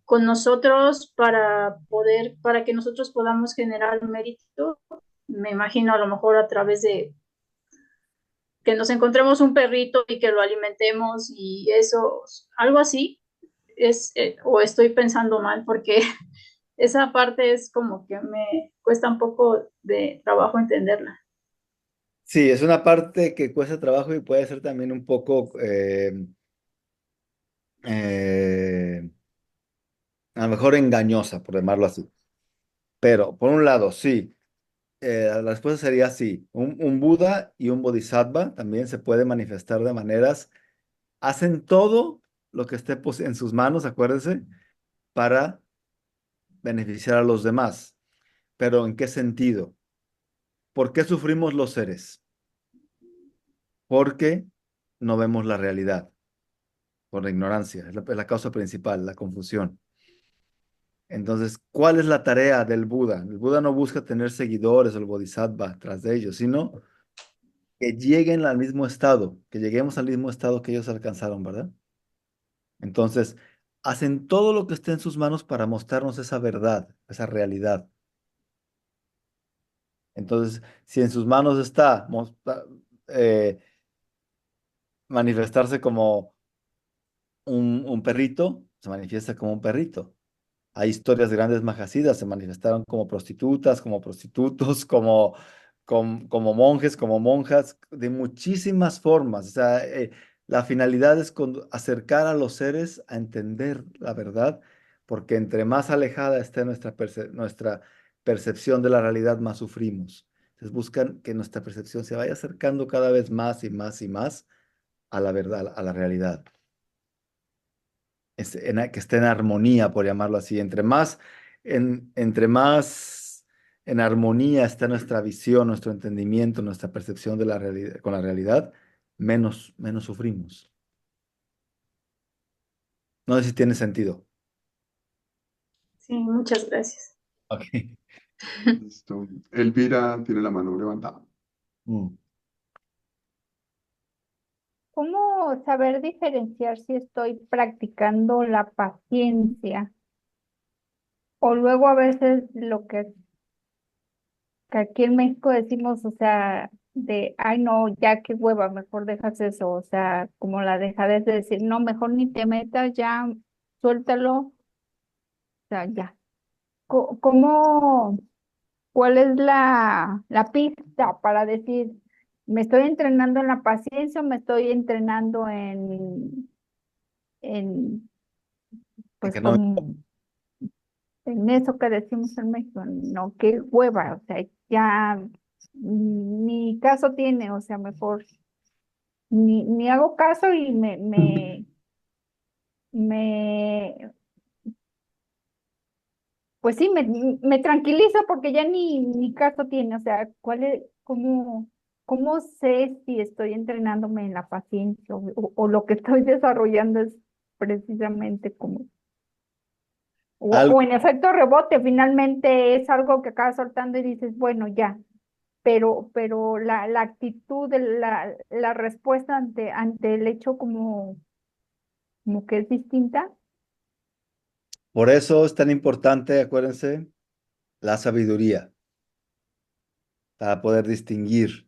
con nosotros para poder, para que nosotros podamos generar mérito. Me imagino a lo mejor a través de que nos encontremos un perrito y que lo alimentemos y eso, algo así, o estoy pensando mal porque esa parte es como que me cuesta un poco de trabajo entenderla. Sí, es una parte que cuesta trabajo y puede ser también un poco, eh, a lo mejor engañosa, por llamarlo así. Pero, por un lado, sí, la respuesta sería sí. Un Buda y un Bodhisattva también se puede manifestar de maneras, hacen todo lo que esté en sus manos, acuérdense, para beneficiar a los demás. Pero ¿en qué sentido? ¿Por qué sufrimos los seres? Porque no vemos la realidad, por la ignorancia. Es la causa principal, la confusión. Entonces, ¿cuál es la tarea del Buda? El Buda no busca tener seguidores o el Bodhisattva tras de ellos, sino que lleguen al mismo estado, que lleguemos al mismo estado que ellos alcanzaron, ¿verdad? Entonces, hacen todo lo que esté en sus manos para mostrarnos esa verdad, esa realidad. Entonces, si en sus manos está eh, manifestarse como un perrito, se manifiesta como un perrito. Hay historias de grandes majasidas, se manifestaron como prostitutas, como prostitutos, como monjes, como monjas, de muchísimas formas. O sea, la finalidad es acercar a los seres a entender la verdad, porque entre más alejada esté nuestra percepción de la realidad, más sufrimos. Entonces buscan que nuestra percepción se vaya acercando cada vez más y más y más a la verdad, a la realidad. Que esté en armonía, por llamarlo así. Entre más en armonía está nuestra visión, nuestro entendimiento, nuestra percepción de la realidad, con la realidad, menos sufrimos. No sé si tiene sentido. Sí, muchas gracias. Ok. Listo. Elvira tiene la mano levantada. Mm. ¿Cómo saber diferenciar si estoy practicando la paciencia? O luego a veces lo que aquí en México decimos, o sea, ay no, ya qué hueva, mejor dejas eso, o sea, como la dejadez de decir, no, mejor ni te metas, ya, suéltalo, o sea, ya. ¿Cómo, cuál es la pista para decir, me estoy entrenando en la paciencia o me estoy entrenando en Es pues que no, como en eso que decimos en México, no, qué hueva, o sea, ya ni caso tiene, o sea, mejor ni hago caso y me, pues sí, me tranquiliza porque ya ni caso tiene, o sea, cómo sé si estoy entrenándome en la paciencia o lo que estoy desarrollando es precisamente como algo, o en efecto rebote, finalmente es algo que acabas soltando y dices, bueno, ya, pero la actitud, la respuesta ante el hecho como que es distinta. por eso es tan importante, acuérdense, la sabiduría, para poder distinguir.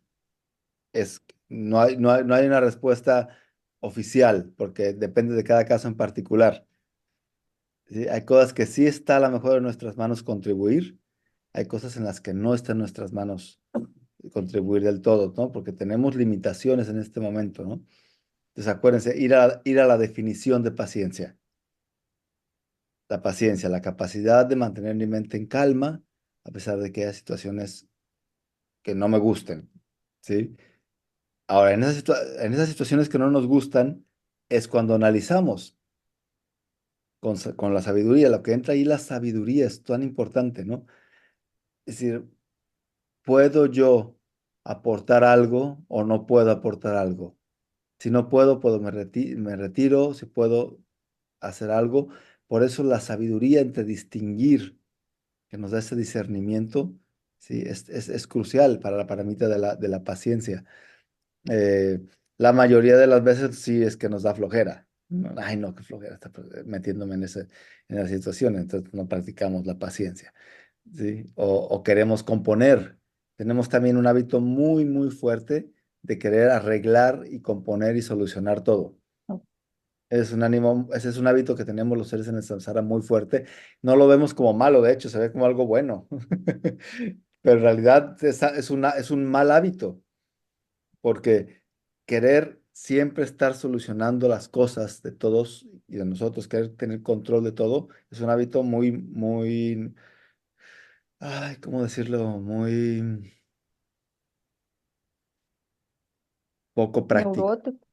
No hay una respuesta oficial, porque depende de cada caso en particular. ¿Sí? Hay cosas que sí está a lo mejor en nuestras manos contribuir, hay cosas en las que no está en nuestras manos contribuir del todo, ¿no? Porque tenemos limitaciones en este momento, ¿no? Entonces acuérdense, ir a la definición de paciencia. La paciencia, la capacidad de mantener mi mente en calma, a pesar de que haya situaciones que no me gusten, ¿sí? Ahora, en esas situaciones que no nos gustan, es cuando analizamos con la sabiduría. Lo que entra ahí, la sabiduría es tan importante, ¿no? Es decir, ¿puedo yo aportar algo o no puedo aportar algo? Si no puedo, me retiro, si puedo hacer algo. Por eso la sabiduría entre distinguir, que nos da ese discernimiento, ¿sí? Es crucial para la paramita de la paciencia. Eh, la mayoría de las veces sí es que nos da flojera. No, ay, no, qué flojera estar metiéndome en esa situación, entonces no practicamos la paciencia, ¿sí? O queremos componer. Tenemos también un hábito muy, muy fuerte de querer arreglar y componer y solucionar todo. Ese es un hábito que tenemos los seres en el samsara muy fuerte. No lo vemos como malo, de hecho, se ve como algo bueno. Pero en realidad es un mal hábito, porque querer siempre estar solucionando las cosas de todos y de nosotros, querer tener control de todo, es un hábito muy, muy, ay, ¿cómo decirlo? Muy poco práctico, Neurótico,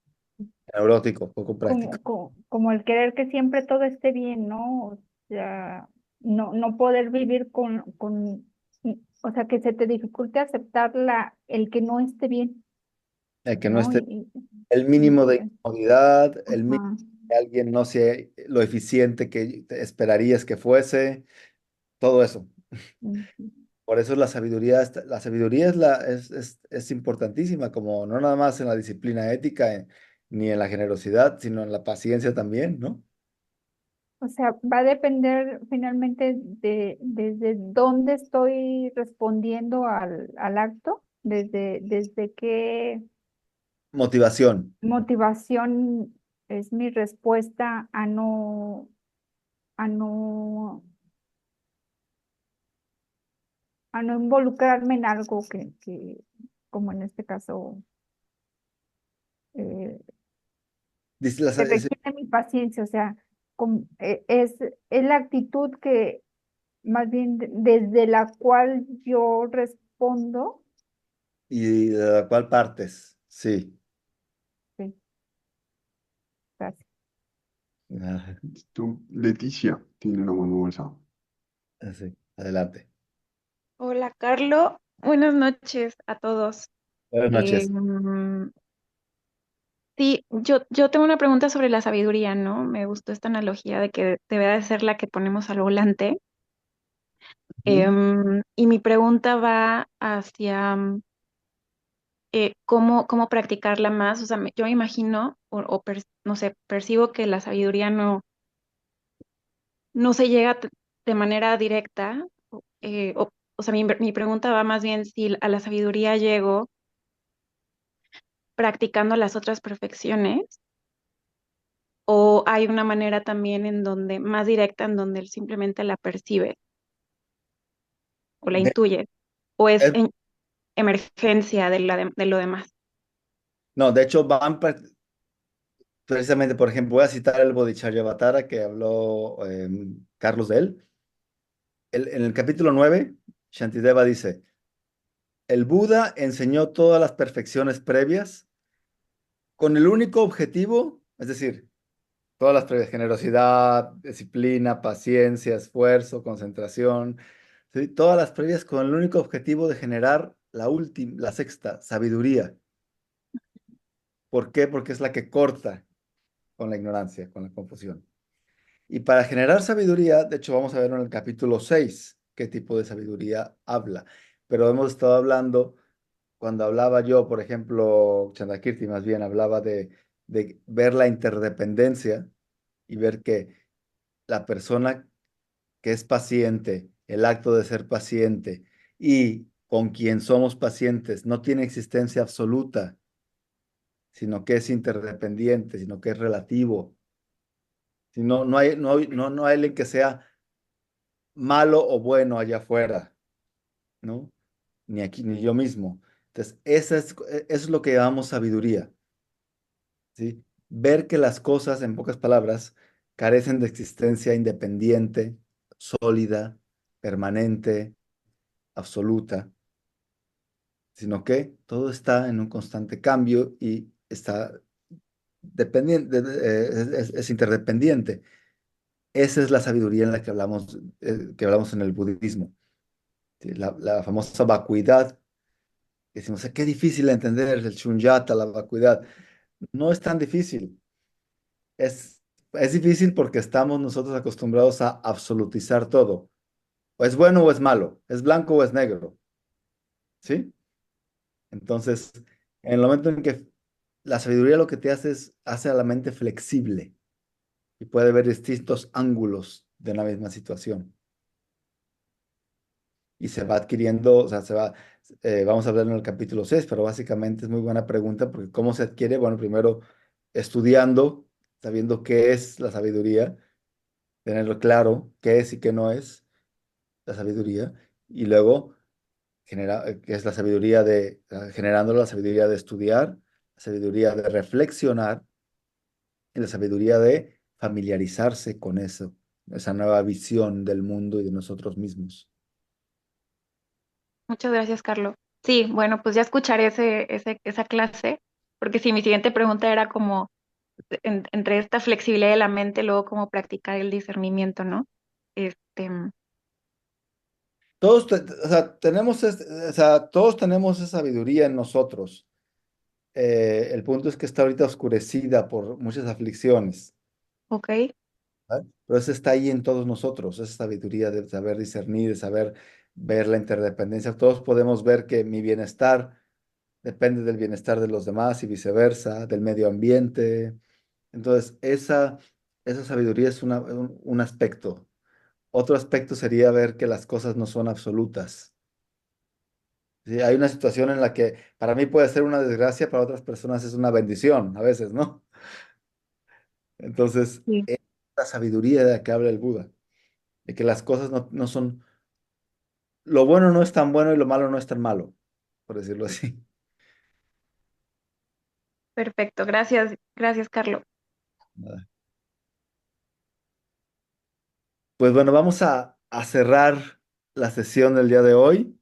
neurótico, poco práctico. como el querer que siempre todo esté bien, ¿no? O sea, no poder vivir o sea, que se te dificulte aceptar el que no esté bien, Que no ¿no? esté el mínimo de incomodidad, el mínimo Ajá. que alguien no sea lo eficiente que te esperarías que fuese, todo eso. Ujú. Por eso la sabiduría es importantísima, como no nada más en la disciplina ética, ni en la generosidad, sino en la paciencia también, ¿no? O sea, va a depender finalmente desde dónde estoy respondiendo al acto, desde qué Motivación. motivación es mi respuesta a no, a no involucrarme en algo como en este caso, eh, Dice la que sa- es- requiere mi paciencia. O sea, es la actitud que más bien desde la cual yo respondo y de la cual partes. Sí. Sí, gracias. Ah, Tú, Leticia, tiene una mano alzada. sí. Adelante. Hola, Carlo. Buenas noches a todos. Buenas noches. Em, sí, yo tengo una pregunta sobre la sabiduría, ¿no? Me gustó esta analogía de que debe de ser la que ponemos al volante. Ujú. Y mi pregunta va hacia cómo practicarla más. O sea, yo me imagino, no sé, percibo que la sabiduría no se llega de manera directa. O sea, mi pregunta va más bien si a la sabiduría llego practicando las otras perfecciones, o hay una manera también en donde, más directa, en donde él simplemente la percibe o la De- intuye, o es es- en emergencia de lo demás. no, de hecho, precisamente, por ejemplo, voy a citar el Bodhicharyavatara que habló Carlos de él. En el capítulo 9, Shantideva dice, el Buda enseñó todas las perfecciones previas con el único objetivo, es decir, todas las previas, generosidad, disciplina, paciencia, esfuerzo, concentración, ¿sí? Todas las previas con el único objetivo de generar la última, la sexta, sabiduría. ¿Por qué? Porque es la que corta con la ignorancia, con la confusión. Y para generar sabiduría, de hecho vamos a ver en el capítulo 6 qué tipo de sabiduría habla. Pero hemos estado hablando, cuando hablaba yo, por ejemplo, Chandakirti más bien hablaba de ver la interdependencia y ver que la persona que es paciente, el acto de ser paciente y con quien somos pacientes no tiene existencia absoluta, sino que es interdependiente, sino que es relativo. Si no, no hay alguien que sea malo o bueno allá afuera, ¿no? Ni aquí, ni yo mismo. Entonces, eso es lo que llamamos sabiduría, ¿sí? Ver que las cosas, en pocas palabras, carecen de existencia independiente, sólida, permanente, absoluta, sino que todo está en un constante cambio y está dependiente, es interdependiente. Esa es la sabiduría en la que hablamos en el budismo. ¿Sí? La famosa vacuidad. Decimos, qué difícil de entender el shunyata, la vacuidad. No es tan difícil. Es difícil porque estamos nosotros acostumbrados a absolutizar todo. O es bueno o es malo, es blanco o es negro. ¿Sí? Entonces, en el momento en que la sabiduría lo que te hace es hace a la mente flexible y puede ver distintos ángulos de una misma situación. Y se va adquiriendo, o sea, vamos a hablar en el capítulo 6, pero básicamente es muy buena pregunta porque ¿cómo se adquiere? Bueno, primero estudiando, sabiendo qué es la sabiduría, tenerlo claro, qué es y qué no es la sabiduría, y luego qué es la sabiduría generando la sabiduría de estudiar, la sabiduría de reflexionar y la sabiduría de familiarizarse con eso, esa nueva visión del mundo y de nosotros mismos. Muchas gracias, Carlos. Sí, bueno, pues ya escucharé esa clase, porque sí, mi siguiente pregunta era como entre esta flexibilidad de la mente, luego cómo practicar el discernimiento, ¿no? Este, O sea, todos tenemos esa sabiduría en nosotros. El punto es que está ahorita oscurecida por muchas aflicciones, ok, ¿vale? Pero esa está ahí en todos nosotros, esa sabiduría de saber discernir, de saber ver la interdependencia. Todos podemos ver que mi bienestar depende del bienestar de los demás y viceversa, del medio ambiente. Entonces, esa sabiduría es un aspecto. Otro aspecto sería ver que las cosas no son absolutas. Sí, hay una situación en la que para mí puede ser una desgracia, para otras personas es una bendición, a veces, ¿no? Entonces, sí, es la sabiduría de la que habla el Buda, de que las cosas no son, lo bueno no es tan bueno y lo malo no es tan malo, por decirlo así. perfecto. Gracias, gracias, Carlos. Nada. Pues bueno, vamos a cerrar la sesión del día de hoy.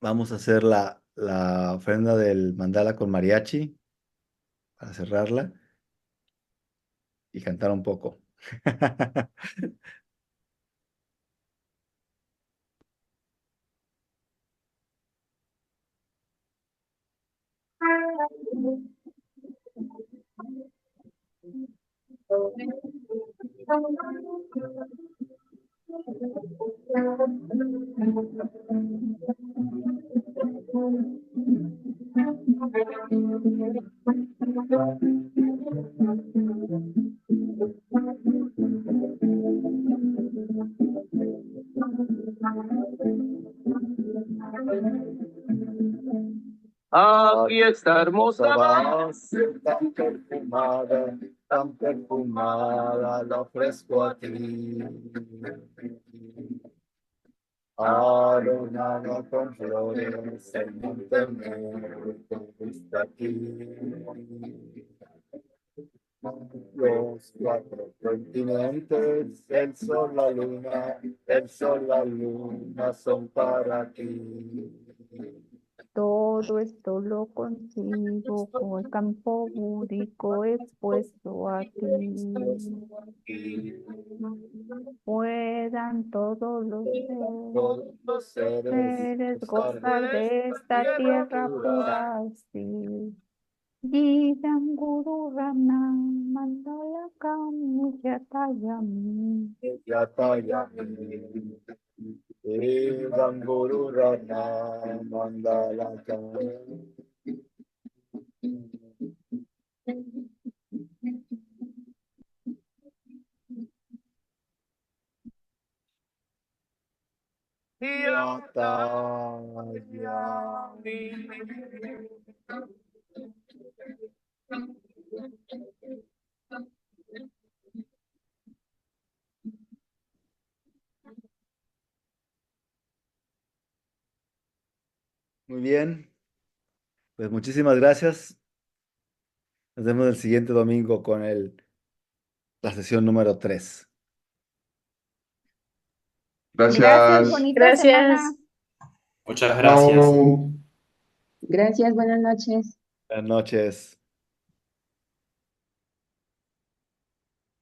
Vamos a hacer la ofrenda del mandala con mariachi para cerrarla y cantar un poco. Aquí esta hermosa base tan perfumada, la ofrezco a ti. Adornada con flores, el monte negro está aquí. Los cuatro continentes, el sol, la luna son para ti. Todo esto lo consigo con el campo búdico expuesto a ti. Puedan todos los seres gozar de esta tierra pura, sí. Didam Guru Rana Mandala Kam Yatayami. Yatayami, Evam Guru Rana Mandalaka. Yatayami. Muy bien, pues muchísimas gracias. Nos vemos el siguiente domingo con la sesión número 3. Gracias, Gracias. bonita semana. Gracias. Muchas gracias. Chao. Gracias, buenas noches. Buenas noches.